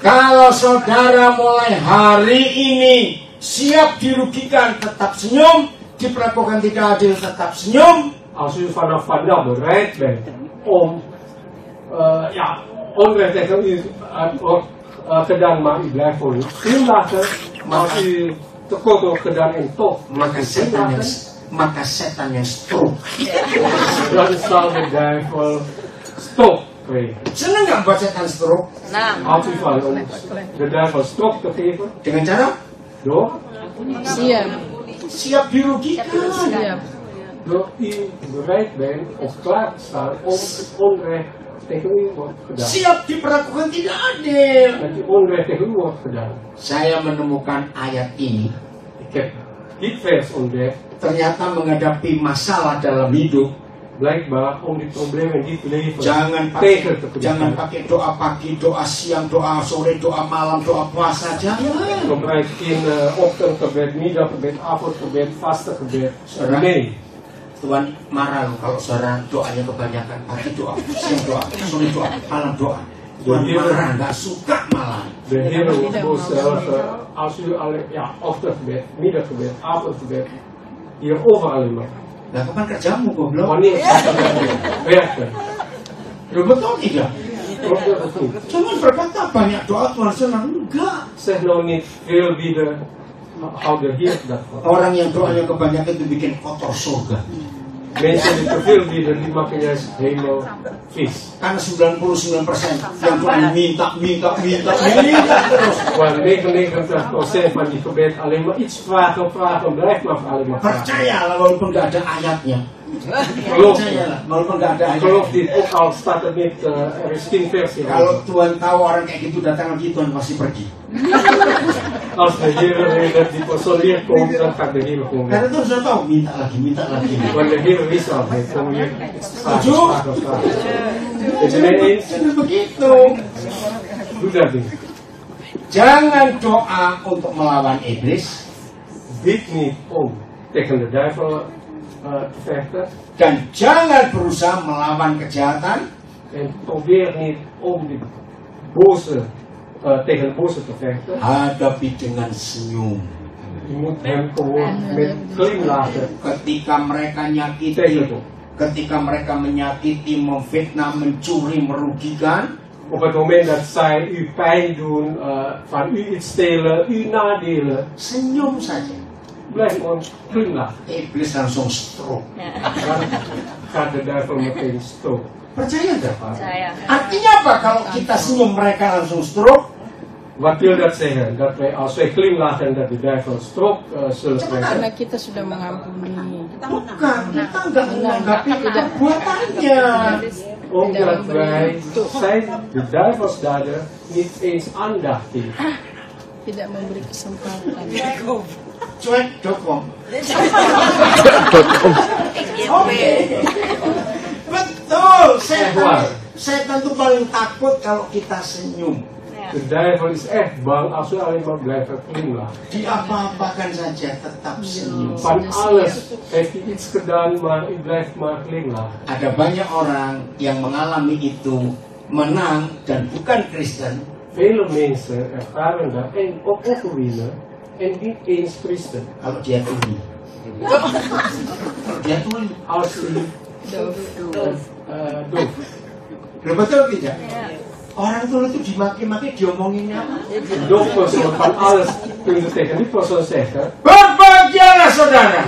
Kalau saudara mulai hari ini siap dirugikan tetap senyum, diperlakukan tidak adil tetap senyum, Als u vanaf vandaag bereid bent om onrecht tegen u wordt gedaan, maar u blijft voor u glimlachen, maar als u tekort wordt gedaan en toch maka setan yang stroke. dan zal de duivel stop krijgen. Senang nggak buat setan stroke? Houdt u van om de duivel stop te geven? Dengan cara Door? Siap. siap dirugikan. Siap. Door u bereid bent of klaar te staan om het onrecht tegen u wordt gedaan. Siap diperlakukan tidak adil. Dat die onrecht tegen u wordt gedaan. Saya menemukan ayat ini. Ik heb dit vers ontdekt. Ternyata menghadapi masalah dalam hidup, Blijkbaar om die problemen in dit leven jangan tegen te jangan kunnen. pakai doa pagi, doa siang, doa sore, doa malam, doa puasa, jangan. Gebruik geen ochtendgebed, middaggebed, avondgebed, vastengebed. Saudara. Nee. Tuhan marah loh kalau saudara doanya kebanyakan, pagi doa, siang doa, sore doa, malam doa. Tuhan marah, nggak suka malah. De Heer wordt boos zelf als u alleen ochtendgebed, middaggebed, avondgebed, hierover alleen maar. Nah, kapan kerjamu goblok? Wanneer gaat u werken? Loh, betul tidak? Klopt dat of niet? Jangan berkata banyak doa Tuhan senang, enggak. Zeg nou niet veel bieden, hou de Heer dat van. Orang yang doanya kebanyakan itu bikin kotor surga. Mensen die te veel bieden, die maken juist helemaal vies. Karena 99% yang doanya minta terus. Waar 99% van die gebed alleen maar iets vragen, blijft maar alleen maar vragen. Percayalah walaupun nggak ada ayatnya. Geloof, Percayalah walaupun nggak ada geloof ayatnya. dit, ook al staat het niet, er is geen versie. Kalau Tuhan tahu orang kayak gitu datang lagi, Tuhan pasti pergi. Als de Heer weet dat die persoon hier komt, dan gaat de Heer komen. Karena Tuhan sudah tahu, minta lagi. Want de Heer wist al, hij komt hier Setuju? vragen. Is het mee eens? Jadi begitu. Doe dat ding. Jangan doa untuk melawan iblis. Bid niet om tegen de duivel te vechten. Dan jangan berusaha melawan kejahatan. En probeer niet om die boze, tegen de boze te vechten. Hadapi dengan senyum. Je moet hem gewoon met glimlachen Ketika mereka nyakiti, tegenkomen. ketika mereka menyakiti, memfitnah, mencuri, merugikan, Op het moment dat zij u pijn doen, van u iets stelen, u nadelen, senyum saja. blijf gewoon glimlachen. Iblis langsung stroke. Dan gaat de duivel meteen stoken. Percaya nggak Pak? Percaya. Artinya apa kalau kita senyum mereka langsung stroke? Wat wil dat zeggen? Dat wij, als wij glimlachen, dat de duivel strop zullen krijgen. Karena kita sudah mengampuni. Bukan, kita nggak menanggapi perbuatannya. Omdat wij zijn de duivelsdader niet eens aandacht geven. Tidak memberi kesempatan. Cuek.com. Oke. Betul, saya tentu paling takut kalau kita senyum. De duivel is echt bang als we alleen maar blijven glimlachen. Di apa-apakan saja tetap senyum. Van alles heeft hij iets gedaan, maar u blijft maar glimlachen. Ada banyak orang yang mengalami itu menang dan bukan Kristen. Vele mensen ervaren dat en ook overwinnen en niet eens christen. Kalau dia tuli. Kalau dia tuli. Als hij doof. Betul tidak? Orang tuli itu dimaki-maki, diomonginnya apa? De doof persoon van alles kun je tegen die persoon zeggen. Berbahagialah saudara.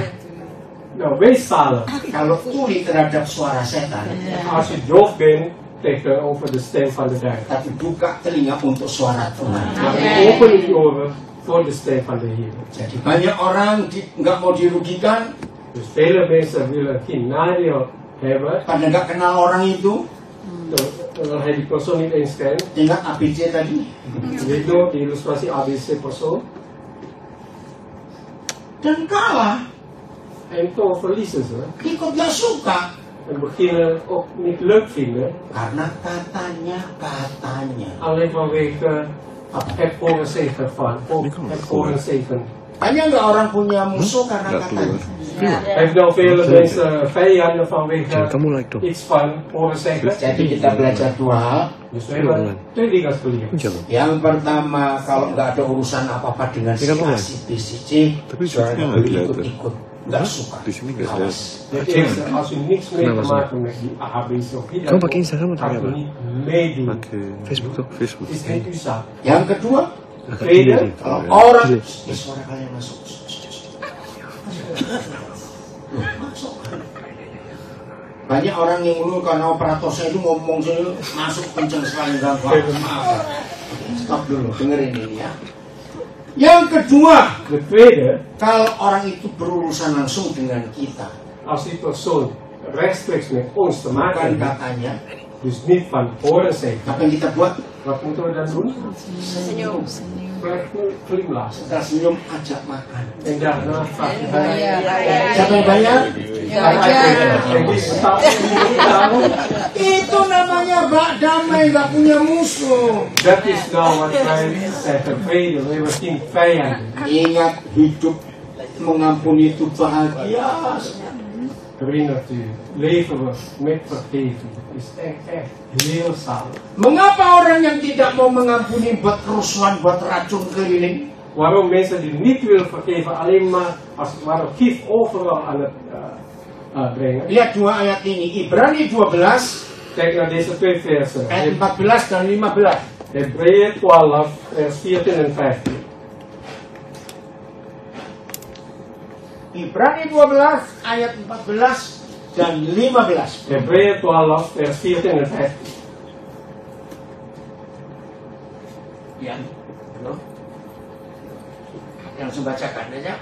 Nou, wees zalig. Kalau tuli terhadap suara setan, Als je doof bent tegenover de stem van de duivel. tapi buka telinga untuk suara Tuhan. Maar open je oren voor de stem van de Heer. Jadi banyak orang nggak mau dirugikan, Dus vele mensen willen geen nadeel hebben. pada nggak kenal orang itu, Terwijl hij die persoon niet eens kent. ingat ABC tadi, Weet nog die illustratie ABC persoon. dan kalah, En toch verliezen ze. ikut nggak suka, En beginnen ook niet leuk vinden. karena katanya. Alleen vanwege het horen zeggen van. Ook het horen zeggen. Banyak nggak orang punya musuh karena katanya? Hij heeft nou vele mensen vijanden vanwege iets van horen zeggen. Jadi kita belajar dua hal. Dus we hebben twee dingen geleerd. Yang pertama, kalau nggak ada urusan apa-apa dengan si A, si B, si C, saudara nggak boleh ikut-ikut, nggak suka. Di sini nggak ada. Awas. De eerste, als u niks mee te maken met die AHB's of die Kamu pakai Instagram atau gaat u apa? niet meedoen. Oke. Facebook tuh. Facebook. Is niet uw zaak. Yang kedua, Tweede, kalau ya. orang suara kalian masuk. Loh, masuk. Banyak orang yang dulu karena operator saya itu ngomong saya masuk kenceng sekali nggak maaf. Stop dulu, dengerin ini ya. Yang kedua, de tweede, kalau orang itu berurusan langsung dengan kita, als die persoon rechtstreeks met ons te bukan maken heeft, katanya, dus niet van horen zeggen, apa yang kita buat? wat moeten we dan doen? Senyum. Blijf glimlachen. Setelah senyum, ajak makan. En daarna vraag je bij. Siapa yang bayar? En die staat in die tafel. Itu namanya bak damai, nggak punya musuh. Dat is nou wat wij zijn tevreden. We hebben geen vijanden. Ingat, hidup mengampuni itu bahagia. Herinnert u, leven we met vergeving. Is echt heel zalig. Mengapa orang yang tidak mau mengampuni buat kerusuhan, buat racun keliling? Waarom mensen die niet willen vergeven alleen maar als het ware gif overal aan het brengen. Lihat dua ayat ini, Ibrani 12, Kijk naar deze twee versen. ayat 14 dan 15. Hebreeën 12, vers 14 en 15. Ibrani 12, ayat 14 dan 15. Hebreeën 12, vers 14 en 15. Ya, belum? Yang saya bacakan aja.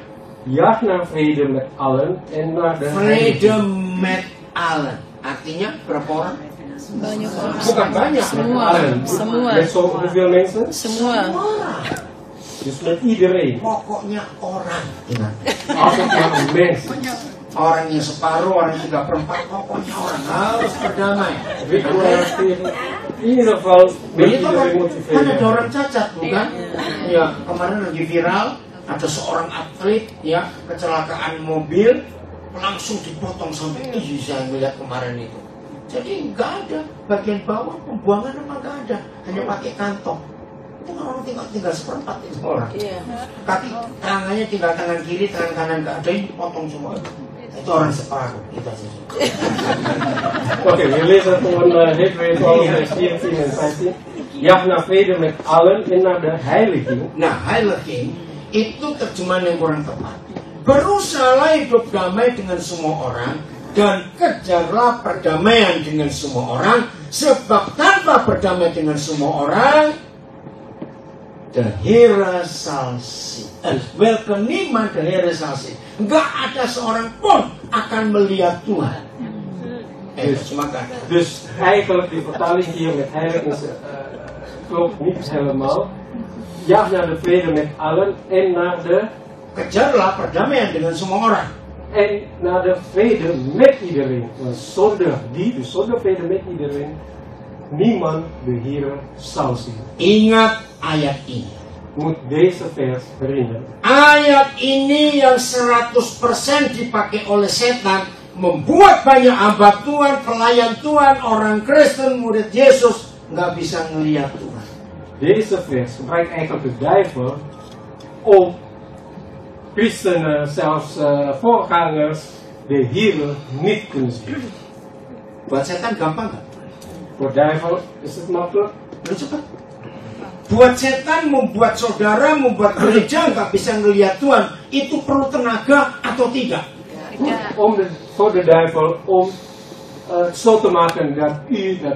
Jaag naar vrede met allen en naar de Vrede met allen. Artinya berapa orang? Banyak orang. Bukan banyak. Semua. allen. Semua. Met zo hoeveel mensen? Semua. Orang. Dus met iedereen. Pokoknya orang. Ingat. Als het maar een mens. Orang yang separuh, orang 3/4, pokoknya orang harus berdamai. Weet je wat ik zeg? In ieder geval met Begitu kan, iedereen moet je kan ada vrede orang cacat, bukan? Ya, kemarin lagi viral, ada seorang atlet, ya, kecelakaan mobil, langsung dipotong sampai saya melihat kemarin itu. Jadi nggak ada bagian bawah pembuangan memang nggak ada, hanya pakai kantong. Itu kan orang tinggal seperempat itu orang. Kaki tangannya tinggal tangan kiri, tangan kanan nggak ada, ini dipotong semua. Itu orang separuh kita sih. Oké, we lezen van Hebreeën 12 vers 14 en 15. Jaag naar vrede met allen en naar de heiliging. Nah, heiliging itu terjemahan yang kurang tepat. Berusahalah hidup damai dengan semua orang dan kejarlah perdamaian dengan semua orang, sebab tanpa berdamai dengan semua orang, de Heere zal zien. Welke niemand de Heere zal zien. Enggak ada seorang pun akan melihat Tuhan. Dus eigenlijk die vertaling hier met heiliging klopt niet helemaal. Jaag naar de vrede met allen en naar de... Kejarlah perdamaian dengan semua orang. En naar de vrede met iedereen. Want zonder die, dus zonder vrede met iedereen, niemand de Heere zal zien. Ingat ayat ini. Moet deze vers herinneren. Ayat ini yang 100% dipakai oleh setan membuat banyak hamba Tuhan, pelayan Tuhan, orang Kristen, murid Yesus nggak bisa ngelihat Tuhan. Deze vers gebruikt eigenlijk de duivel om christenen, zelfs voorgangers, de Heere niet kunnen zien. Buat setan gampang nggak? Voor duivel is het makkelijk. Lu cepat. Buat setan membuat saudara, membuat gereja nggak bisa ngelihat Tuhan, itu perlu tenaga atau tidak? Voor de duivel om het zo te maken dat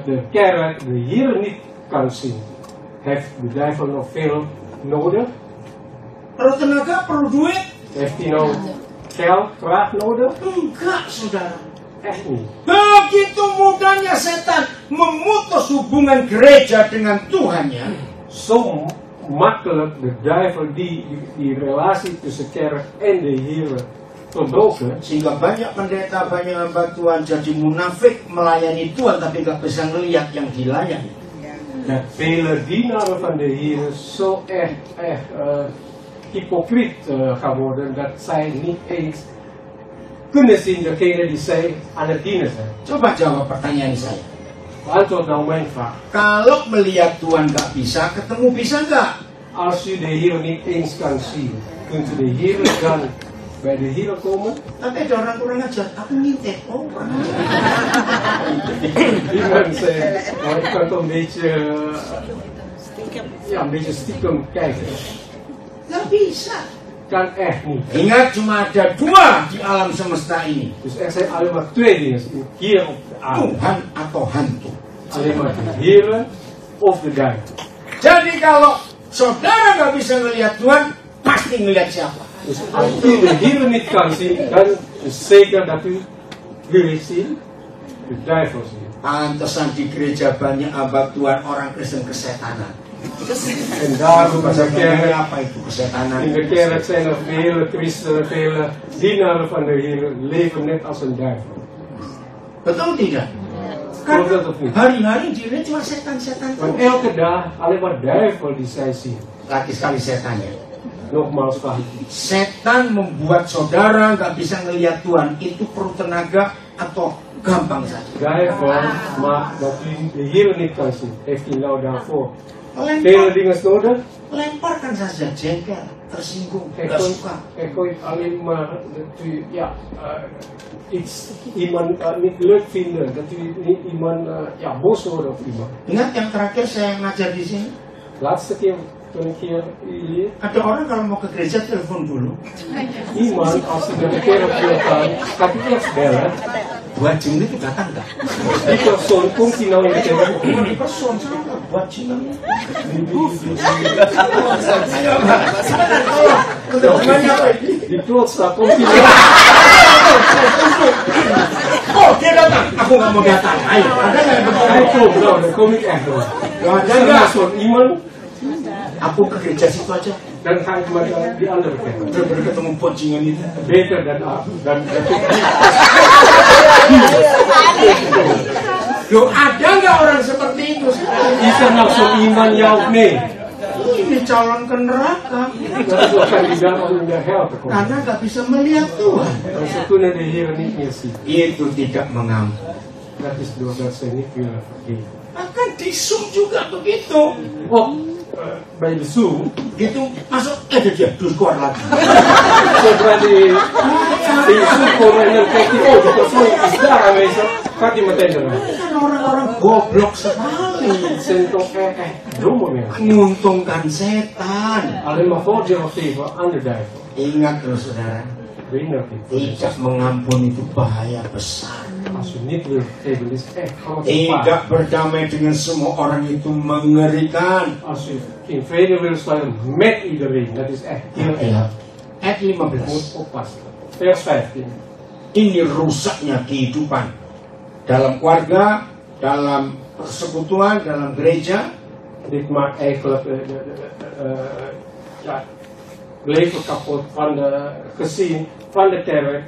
de kerk de Heere niet kan zien. Heeft de duivel nog veel nodig? Perlu tenaga, perlu duit? Heeft hij nog geld, kracht nodig? Enggak, saudara. Echt niet. Begitu mudahnya setan memutus hubungan gereja dengan Tuhannya. Zo makkelijk de duivel die relatie tussen kerk en de Heere verbroken. Sehingga banyak pendeta, banyak hamba Tuhan jadi munafik melayani Tuhan tapi gak bisa ngelihat yang dilayani. Dat vele dienaren van de Heere zo echt hypocriet geworden dat zij niet eens kunnen zien degene die zij aan het dienen zijn. Coba jawab pertanyaan saya. Beantwoord nou mijn vraag. Kalau melihat Tuhan gak bisa, ketemu bisa gak? Als u de Heere niet eens kan zien, kunt u de Heere dan bij de Heere komen? Tapi ada orang kurang ajar, aku ngintek. Oh, kurang ajar. Iemand zei, maar ik kan toch een beetje stiekem kijken. Gak bisa. Kan echt niet. Ingat, cuma ada dua di alam semesta ini. Dus er zijn alleen maar twee dingen hier op de aarde. Tuhan atau hantu. Alleen maar de Heere of de duivel. Jadi kalau saudara gak bisa ngelihat Tuhan, pasti ngelihat siapa? Dus als u de Heere niet kan zien, dan is zeker dat u wil zien de duivel zien. Pantesan di gereja banyak hamba Tuhan orang Kristen kesetanan. En daarom in de kerk, Apa itu kesetanan? in de kerk zijn er vele christenen, vele dienaren van de Heere leven net als een duivel. Betul tidak? Klopt dat of niet? Hari-hari di gereja cuma setan-setan. Want elke dag alleen maar duivel die zij zien. Lagi sekali setannya. Nogmaals vraag ik u. Setan membuat saudara nggak bisa ngelihat Tuhan. Itu perlu tenaga atau gampang saja? Duivel, maar dat u de Heere niet kan zien, heeft hij nou daarvoor vele Lempar, dingen nodig? lemparkan saja jengkel, tersinggung, nggak suka. Er gooit alleen maar dat u iemand niet leuk vinden, dat u niet iemand boos wordt op iemand. Ingat yang terakhir saya ngajar di sini, Laatste keer toen ik hier leer, ada orang kalau mau ke gereja telepon dulu. iemand als hij naar de kerk wil gaan, gaat hij eerst bellen. 2 jam itu datang nggak? Die persoon komt hij nou in de kerk. Ini person buat jam. Die klotstaat komt hij nou. Oh, dia datang. Aku nggak mau datang. Ayo, ada nggak yang Hij komt, nou dan kom ik echt wel. Ada Dan nggak? is zo'n iemand, Aku ke gereja situ aja. dan ga ik maar naar die andere kerk. Daripada ketemu bajingan itu. Beter dan ik Loh, ada nggak orang seperti itu? Is er nou zo iemand, ja of nee? Ini calon ke neraka. Dat is ook kandidaat om in de hel te komen. Karena nggak bisa melihat Tuhan. En ze kunnen de Heer niet meer zien. Itu tidak mengampuni. Dat is doordat ze niet willen vergeven. Akan disum juga begitu. Ook bij de Zoom, Gitu masuk, ada dia terus keluar lagi. zodra die Zoom komen en dan kijkt hij, oh, de persoon is daar aanwezig, gaat hij meteen eruit. Kan orang-orang goblok sekali. Het zijn toch echt domme mensen. Menguntungkan setan. Alleen maar voordeel geven aan de duivel. Ingat loh saudara, Herinner je. tidak mengampuni itu bahaya besar. Als je niet wilt vergeven, is echt groot Tidak gevaar. berdamai dengan semua orang itu mengerikan. Als je in vrede wil sluiten met iedereen, dat is echt heel erg. Ya. Ayat Je 15. moet oppassen. Vers 15. Ini rusaknya kehidupan dalam keluarga, dalam persekutuan, dalam gereja. Dit maakt eigenlijk ja, leven kapot van de gezin, van de kerk.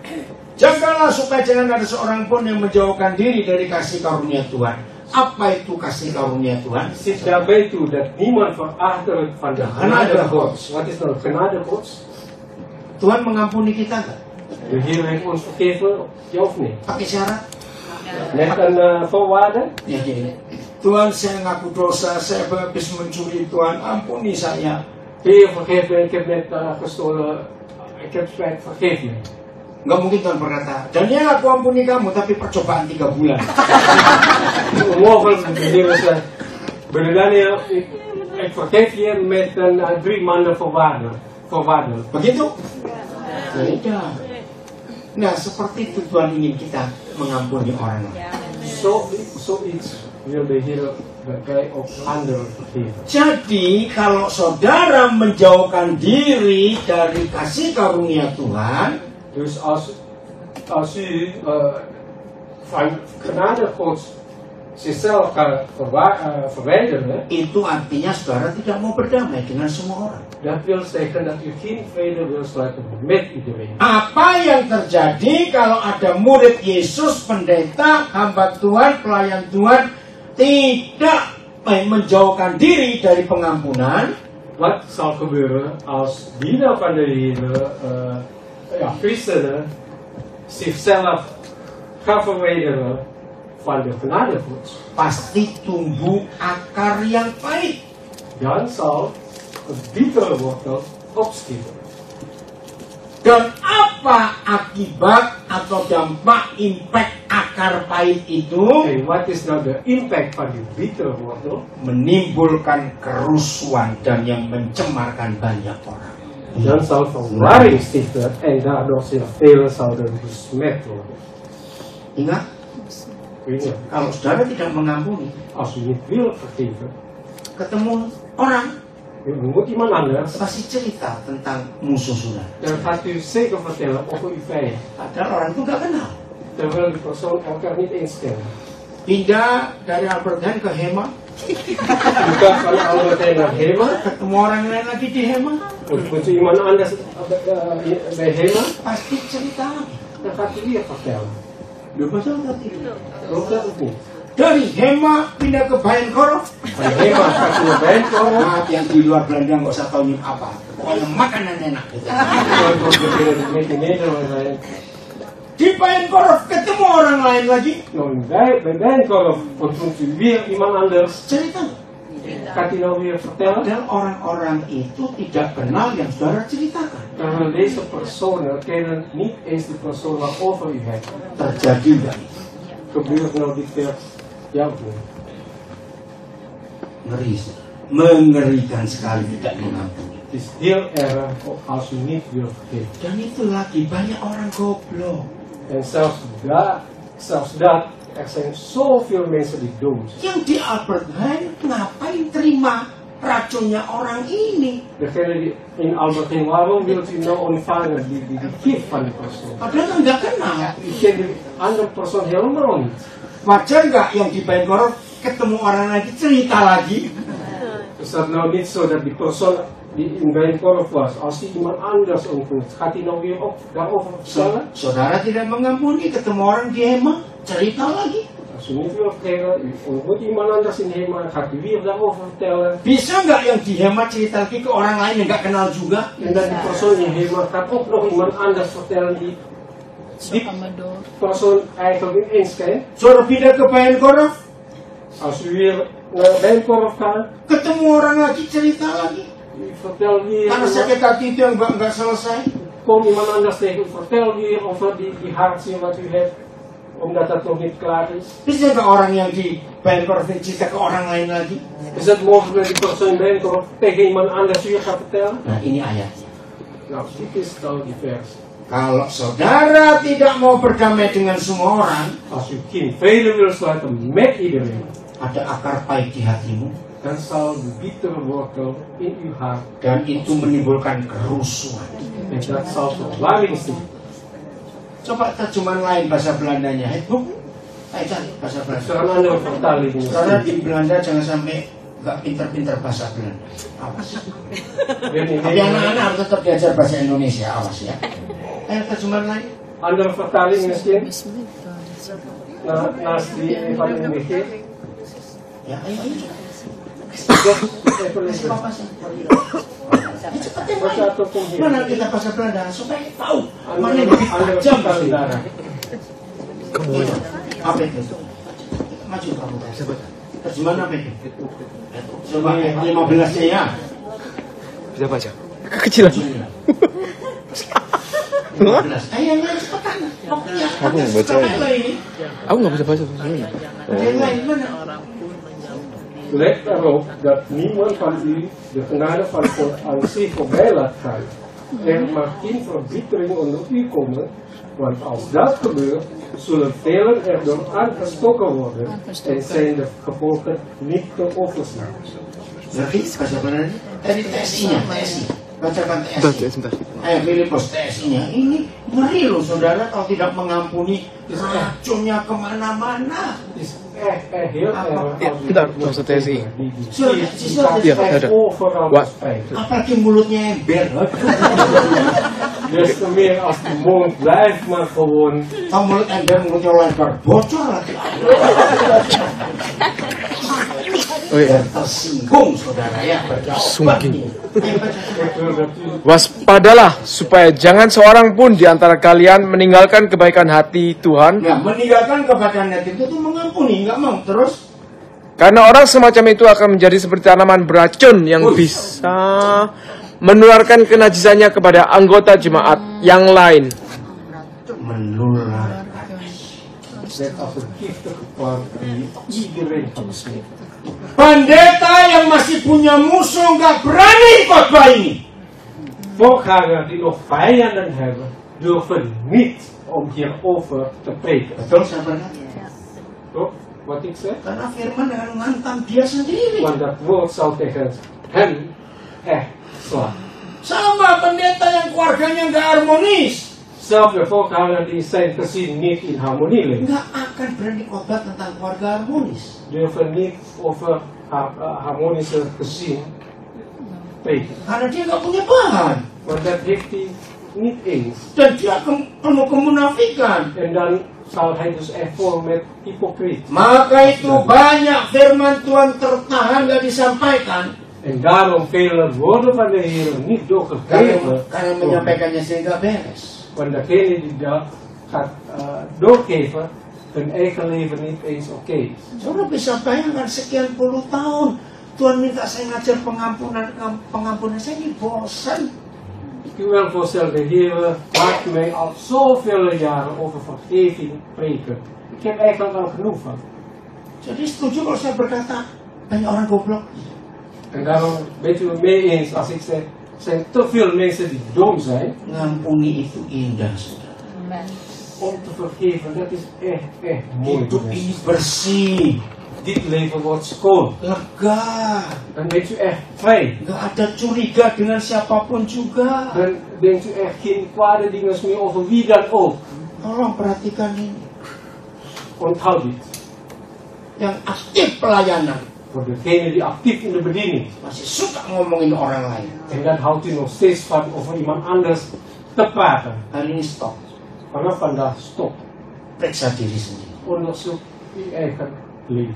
Jagalah supaya jangan ada seorang pun yang menjauhkan diri dari kasih karunia Tuhan. Apa itu kasih karunia Tuhan? Zit daarbij toe dat niemand verachtelijk van de genade Gods. Wat is nou genade Gods? Tuhan mengampuni kita nggak? De Heer heeft ons vergeven, ja of nee? Pakai syarat? Met een voorwaarde. Ya gini. Tuhan, saya ngaku dosa, saya habis mencuri, Tuhan ampuni saya. Heer, vergeef me, ik heb net gestolen, ik heb spijt, vergeef me. Nggak mungkin Tuhan berkata, Daniel aku ampuni kamu, tapi percobaan 3 bulan. Onmogelijk, de Heer zegt, broeder Daniel, ik vergeef je met een 3 maanden voorwaarde. Begitu? Tidak. Nah, seperti itu Tuhan ingin kita mengampuni orang lain. Zoiets wil de Heer dat wij ook anderen vergeven. Jadi, kalau saudara menjauhkan diri dari kasih karunia Tuhan, Dus als u van genade Gods zichzelf gaat verwijderen, itu artinya saudara tidak mau berdamai dengan semua orang. dat wil zeggen dat u geen vrede wil sluiten met iedereen. Apa yang terjadi kalau ada murid Yesus, pendeta, hamba Tuhan, pelayan Tuhan tidak menjauhkan diri dari pengampunan? Wat zal gebeuren als dienaar van de Heer, christenen, zichzelf gaan verwijderen van de genade Gods? Pasti tumbuh akar yang pahit. Dan zal een bittere wortel opschieten. Dan apa akibat atau dampak impact akar pahit itu? En wat is nou de impact van die bittere wortel? Menimbulkan kerusuhan dan yang mencemarkan banyak orang. Dan zal verwarring stichten en daardoor velen zouden besmet worden. Ingat, Weet je, kalau saudara tidak mengampuni, als u niet wil vergeven, ketemu orang u moet iemand anders, pasti cerita tentang musuh saudara. dan gaat u zeker vertellen over uw vijand. Padahal orang itu nggak kenal. Terwijl die persoon elkaar niet eens kennen. Pindah dari Albert Heijn ke Hema, U gaat van Albert Heijn naar Hema, ketemu orang lain lagi di Hema, of moet u iemand anders bij Hema, pasti cerita lagi. dan gaat u weer vertellen. Betul nggak tidak? Klopt dat of niet? Dari Hema pindah ke Bayenkoro. Van Hema gaat u naar Bijenkorf, Maaf yang di luar Belanda nggak usah tahu ini apa. Pokoknya makanan enak. Gitu. dan wordt beginnen met de Nederlanders. Di Bayenkoro ketemu orang lain lagi. Nou, bij Bijenkorf ontmoet u weer iemand anders. Cerita. Gaat u nou weer vertellen? Padahal orang-orang itu tidak kenal yang saudara ceritakan. Terwijl deze personen kennen niet eens de persoon waarover u hebt. Terjadi nggak? Gebeurt nou dit weer jou doen? Ngeri. Mengerikan sekali tidak mengampuni. Het is heel erg als u niet wilt vergeven. Dan itu lagi banyak orang goblok. En zelfs dat, er zijn zoveel mensen die dom zijn. Yang di Albert Heijn ngapain terima racunnya orang ini? Degene die in Albert Heijn, waarom wilt u nou ontvangen die gift van die persoon? Padahal kan nggak kenal. U kent die andere persoon helemaal niet. Wajar nggak yang di Bayenkoro ketemu orang lagi cerita lagi? Is dat nou niet zo dat die persoon die in Bijenkorf was, als hij iemand anders ontmoet, gaat hij nou weer daarover vertellen? Saudara tidak mengampuni, ketemu orang di Hema cerita lagi. Als u je niet wil vertellen, u ontmoet iemand anders in de hemel, dan gaat u weer daarover vertellen. Bisa nggak yang dihemat cerita lagi ke orang lain yang nggak kenal juga? En dat die persoon in de hemel gaat ook nog iemand anders vertellen die die Suka medor. persoon eigenlijk niet eens kent. Suruh pindah ke Bayankorov, Als u weer naar Bijenkorf gaat, ketemu orang lagi cerita lagi. u vertelt weer, Karena sakit hati itu yang nggak selesai. komt iemand anders tegen u, vertel weer over die hartzeer wat u hebt, omdat dat nog niet klaar is. Bisa nggak orang yang di Bayankorov cerita ke orang lain lagi? Is het mogelijk dat die persoon in Bijenkorf tegen iemand anders weer gaat vertellen? Nah ini ayatnya. Nou, dit is dan die vers. Kalau saudara tidak mau berdamai dengan semua orang, Als u geen vrede wil sluiten met iedereen, ada akar pahit di hatimu, dan zal de bittere wortel in uw hart, dan itu menimbulkan kerusuhan. en dat zal verwarring stichten. Coba terjemahan lain bahasa Belandanya. Hei, Bu. Ayo cari bahasa Belanda. Sekarang Anda vertaling ini. Karena di Belanda jangan sampai nggak pinter-pinter bahasa Belanda. Awas. Tapi anak-anak harus tetap diajar bahasa Indonesia. Awas ya. Ayo terjemahan lain. Anda vertaling misschien, Bismillah. naast die van de NBG. Ya, ayo. Even lezen. Apa sih? Cepat yang Baca lain. ataupun hier. Mana kita bahasa Belanda supaya tahu Anda mana yang lebih Anda tajam vertaling. saudara. Apa itu? Maju kamu. Terjemahan apa itu? Coba 15-nya ya. Bisa baca. Kekecilan. 15. Ayo yang lain cepetan. Aku yang baca ini. Aku nggak bisa baca. Yang lain mana? Let erop dat niemand van u de genade van God aan zich voorbij laat gaan. Er mag geen verbittering onder u komen, want als dat gebeurt, zullen velen erdoor aangestoken worden en zijn de gevolgen niet te overslaan. Ngerti bahasa Belanda? Tadi TSI-nya, TSI. Bacakan Sebentar, TSI. sebentar. Ayo Filipus TSI-nya. Ini ngeri loh saudara kalau tidak mengampuni racunnya kemana-mana. Het is echt heel erg. Ja, bentar, maksud TSI. Die Ja, ada. overal Wat? verspreiden. Apalagi mulutnya ember. Des te meer als de mond blijft maar gewoon. Tahu mulut ember, mulutnya lebar. Bocor lagi. Oh iya. Tersinggung saudara ya. Sungking. Ik wil dat u Waspadalah supaya jangan seorang pun di antara kalian meninggalkan kebaikan hati Tuhan, Nah, meninggalkan kebaikan hati itu tuh mengampuni, nggak mau terus. karena orang semacam itu akan menjadi seperti tanaman beracun yang bisa menularkan kenajisannya kepada anggota jemaat yang lain. Menular. net als een giftige plant die iedereen kan besmetten. Pendeta yang masih punya musuh nggak berani khotbah ini. Voorganger die nog vijanden hebben, durven niet om hierover te preken. Betul sahabat? Toch? Wat ik zeg? Karena firman akan menantang dia sendiri. Want dat woord zal tegen hem echt slaan. Sama pendeta yang keluarganya nggak harmonis, Zelfs de voorganger die zijn gezin niet in harmonie leeft, nggak akan berani khotbah tentang keluarga harmonis. durven niet over harmonische gezin preken. Karena dia nggak punya bahan. Want dat heeft hij niet eens. Dan dia penuh kemunafikan. En dan zal hij dus echt vol met hypocriet. Maka itu banyak firman Tuhan tertahan nggak disampaikan. En daarom vele woorden van de Heer niet doorgegeven. Karena menyampaikannya sehingga beres. Want degene die dat gaat doorgeven, hun eigen leven niet eens oké is. Saudara bisa bayangkan sekian puluh tahun Tuhan minta saya ngajar pengampunan saya ini bosan. Ik kan wel voorstellen, de Heer maakt mij al zoveel jaren over vergeving preken. Ik heb eigenlijk al genoeg van. Jadi setuju kalau saya berkata banyak orang goblok. En daarom bent u het mee eens als ik zeg, er zijn te veel mensen die dom zijn. Ngampuni itu indah, saudara. Om te vergeven, dat is echt mooi. Hidup ini bersih, Dit leven wordt schoon. lega, Dan bent u echt vrij. nggak ada curiga dengan siapapun juga. Dan denkt u echt geen kwade dingen meer over wie dan ook. Tolong perhatikan ini. Onthoud dit. Yang aktif pelayanan Voor degene die actief in de bediening is. masih suka ngomongin orang lain. En dan houdt u nog steeds van over iemand anders te praten. Hari ini stop, Vanaf vandaag stop. periksa diri sendiri. Onderzoek eigen leven.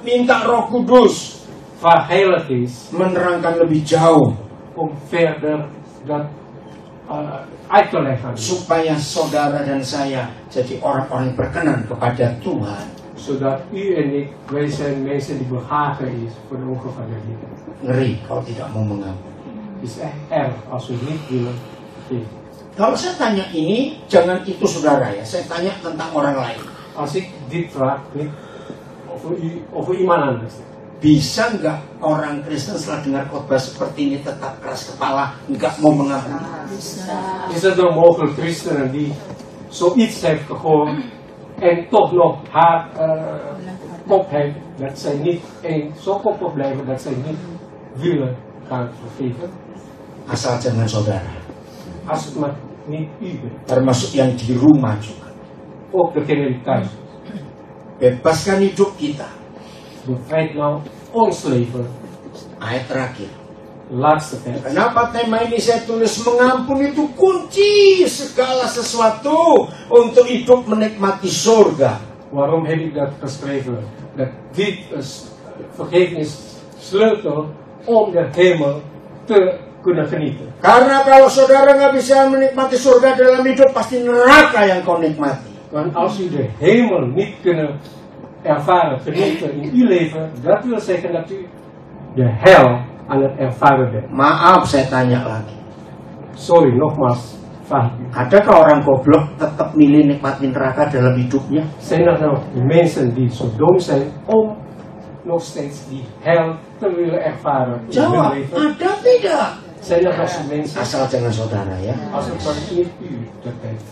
Minta Roh Kudus Verheilig is menerangkan lebih jauh om verder dat uit te leggen. supaya saudara dan saya jadi orang-orang yang berkenan kepada Tuhan. Zodat u en ik, wij zijn mensen die behagen is voor de ogen van de Heer. Ngeri kalau tidak mau mengampuni. Het is echt erg als we niet willen vergeven. Kalau saya tanya ini, jangan itu saudara ya. Saya tanya tentang orang lain. Als ik dit vraag, niet over iemand anders. Bisa nggak orang Kristen setelah dengar khotbah seperti ini tetap keras kepala, nggak mau mengampuni? Is het dan mogelijk christenen die zoiets heeft gehoord en toch nog haar kop heeft dat zij niet zo koppig blijven dat zij niet willen gaan vergeven? Asal jangan saudara. Als het maar niet u bent. Termasuk yang di rumah juga. Ook degene die thuis. Bebaskan hidup kita. Bevrijd nou ons leven. Ayat terakhir. Laatste vers. Kenapa tema ini saya tulis mengampuni itu kunci segala sesuatu untuk hidup menikmati surga. Waarom heb ik dat geschreven? Dat dit vergevenis sleutel om de hemel te kunnen genieten. Karena kalau saudara nggak bisa menikmati surga dalam hidup, pasti neraka yang kau nikmati. Want als u de hemel niet kunnen ervaren, genieten in uw leven, dat wil zeggen dat u de hel aan het ervaren bent. Maaf saya tanya lagi. Sorry, nogmaals, vraag ik u. Adakah orang goblok tetap milih nikmatin neraka dalam hidupnya? Zijn er nou mensen die zo dom zijn om nog steeds die hel te willen ervaren in hun Jawab, leven? ada tidak? Zijn er nog zo mensen, Asal jangan saudara ya. als het van niet u betreft,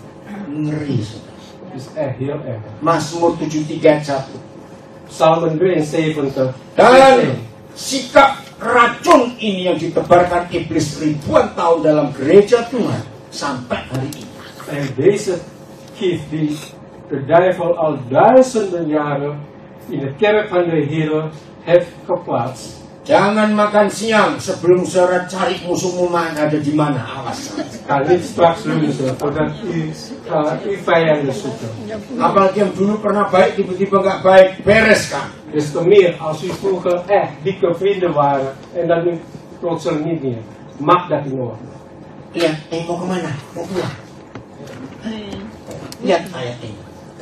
Ngeri saudara. is echt heel erg. Mazmur 73:1. Psalmen 73, Dan sikap racun ini yang ditebarkan iblis ribuan tahun dalam gereja Tuhan sampai hari ini. En deze gif die de duivel al duizenden jaren in de kerk van de Heer heeft geplaatst. Jangan makan siang sebelum saudara cari musuhmu ada di mana. Awas. Ga niet straks lunchen voordat u uw vijanden zoeken. Apalagi yang dulu pernah baik tiba-tiba nggak baik, bereskan. Des te meer als u vroeger echt dikke vrienden waren en dan nu plotseling niet meer. Mag dat in orde. Lihat, mau kemana? Mau pulang. Lihat ayat ini.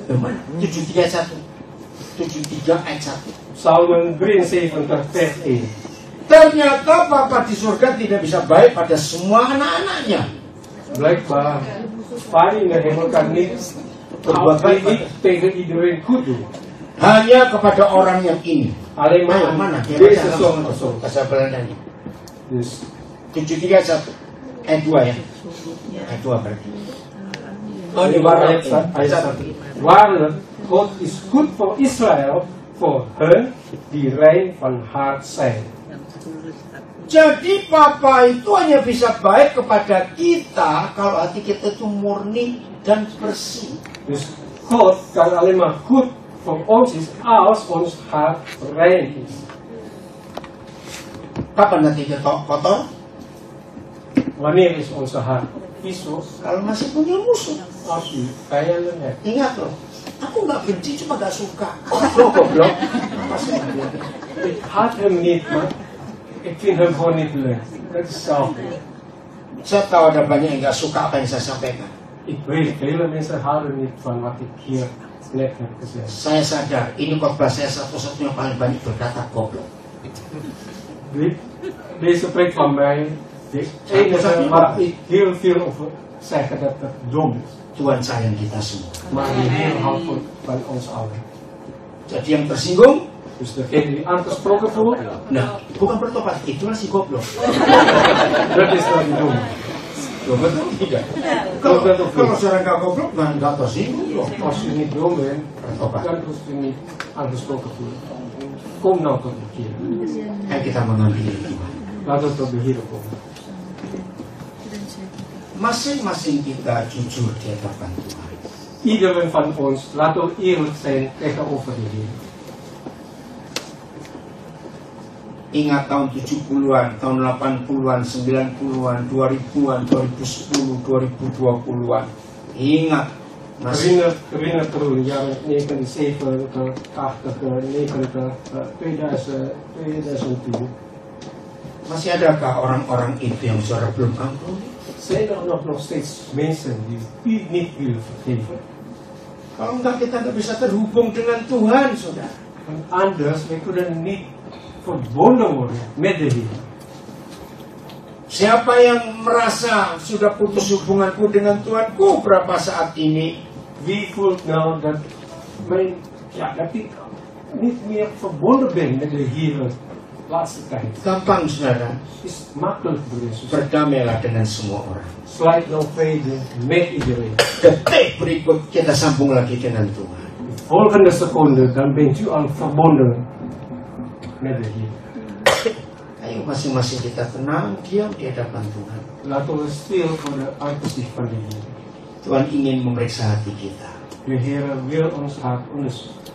Kemana? 731. 73 ayat 1. Psalmen 73 vers 1. Ternyata Bapa di surga tidak bisa baik pada semua anak-anaknya. Blijkbaar, Vader in de hemel kan niet niet tegen iedereen goed doen. Hanya kepada orang yang ini. Alleen Ayo, maar mana? deze zoon of zo. Bahasa Belandanya. Dus 731 ayat 2 ya. Ayat 2 berarti. Oh, die di barat ayat 1. Waarlijk, God is goed voor Israël, voor hen die rein van hart zijn. Jadi Papa itu hanya bisa baik kepada kita kalau hati kita itu murni dan bersih. Dus God kan alleen maar goed voor ons is als ons hart rein is. Kapan nanti kita kotor? Wanneer is onze hart vies? Kalau masih punya musuh. Als u vijanden hebt. Ingat loh, aku nggak benci cuma nggak suka. Zo goblok. Ik haat hem niet, maar ik vind hem gewoon niet leuk. Dat is hetzelfde. Saya tahu ada banyak yang nggak suka apa yang saya sampaikan. Ik weet, vele mensen houden niet van wat ik hier net heb gezegd. Saya sadar ini khotbah saya satu-satunya paling banyak berkata goblok. Deze preek van mij, de enige waar ik heel veel over zeg dat het dom is. Tuhan sayang kita semua. Maar de Heer houdt van ons allen. Jadi yang tersinggung, Dus degene die aangesproken voelt, nah bukan bertobat, itulah si goblok. dat is dan dom. Loh, betul tidak? Kalau seorang nggak goblok, nggak tersinggung loh. Als je niet dom bent, Bertobat. dan hoef je niet aangesproken voelen. Kom nou tot de Heer. Ayo kita mengambil Tuhan. Laten we tot de Heer komen. Masing-masing kita jujur di hadapan Tuhan. Iedereen van ons, laten we eerlijk zijn tegenover de Heer. Ingat tahun 70-an, tahun 80-an, 90-an, 2000-an, 2010, 2020-an. Ingat herinner terug, jaren 1987 Masih adakah orang-orang itu yang saudara belum ampuni? Zijn er nog steeds mensen die u niet willen vergeven? Kalau enggak, kita nggak bisa terhubung dengan Tuhan, saudara. Want anders, we kunnen niet verbonden worden met de Heer. Siapa yang merasa sudah putus hubunganku dengan Tuhanku berapa saat ini? Wie voelt nou dat ik niet meer verbonden ben met de Heer de laatste tijd? Gampang, saudara. Is makkelijk, broeder en zus. Berdamailah dengan semua orang. Sluit nou vrede met iedereen. Detik berikut kita sambung lagi dengan Tuhan. De volgende seconde, dan bent u al verbonden met de Heer. Ayo masing-masing kita tenang, diam di hadapan Tuhan. Laten we stil voor de aangezicht van de Heer. Tuhan ingin memeriksa hati kita. De Heer wil ons hart onderzoeken.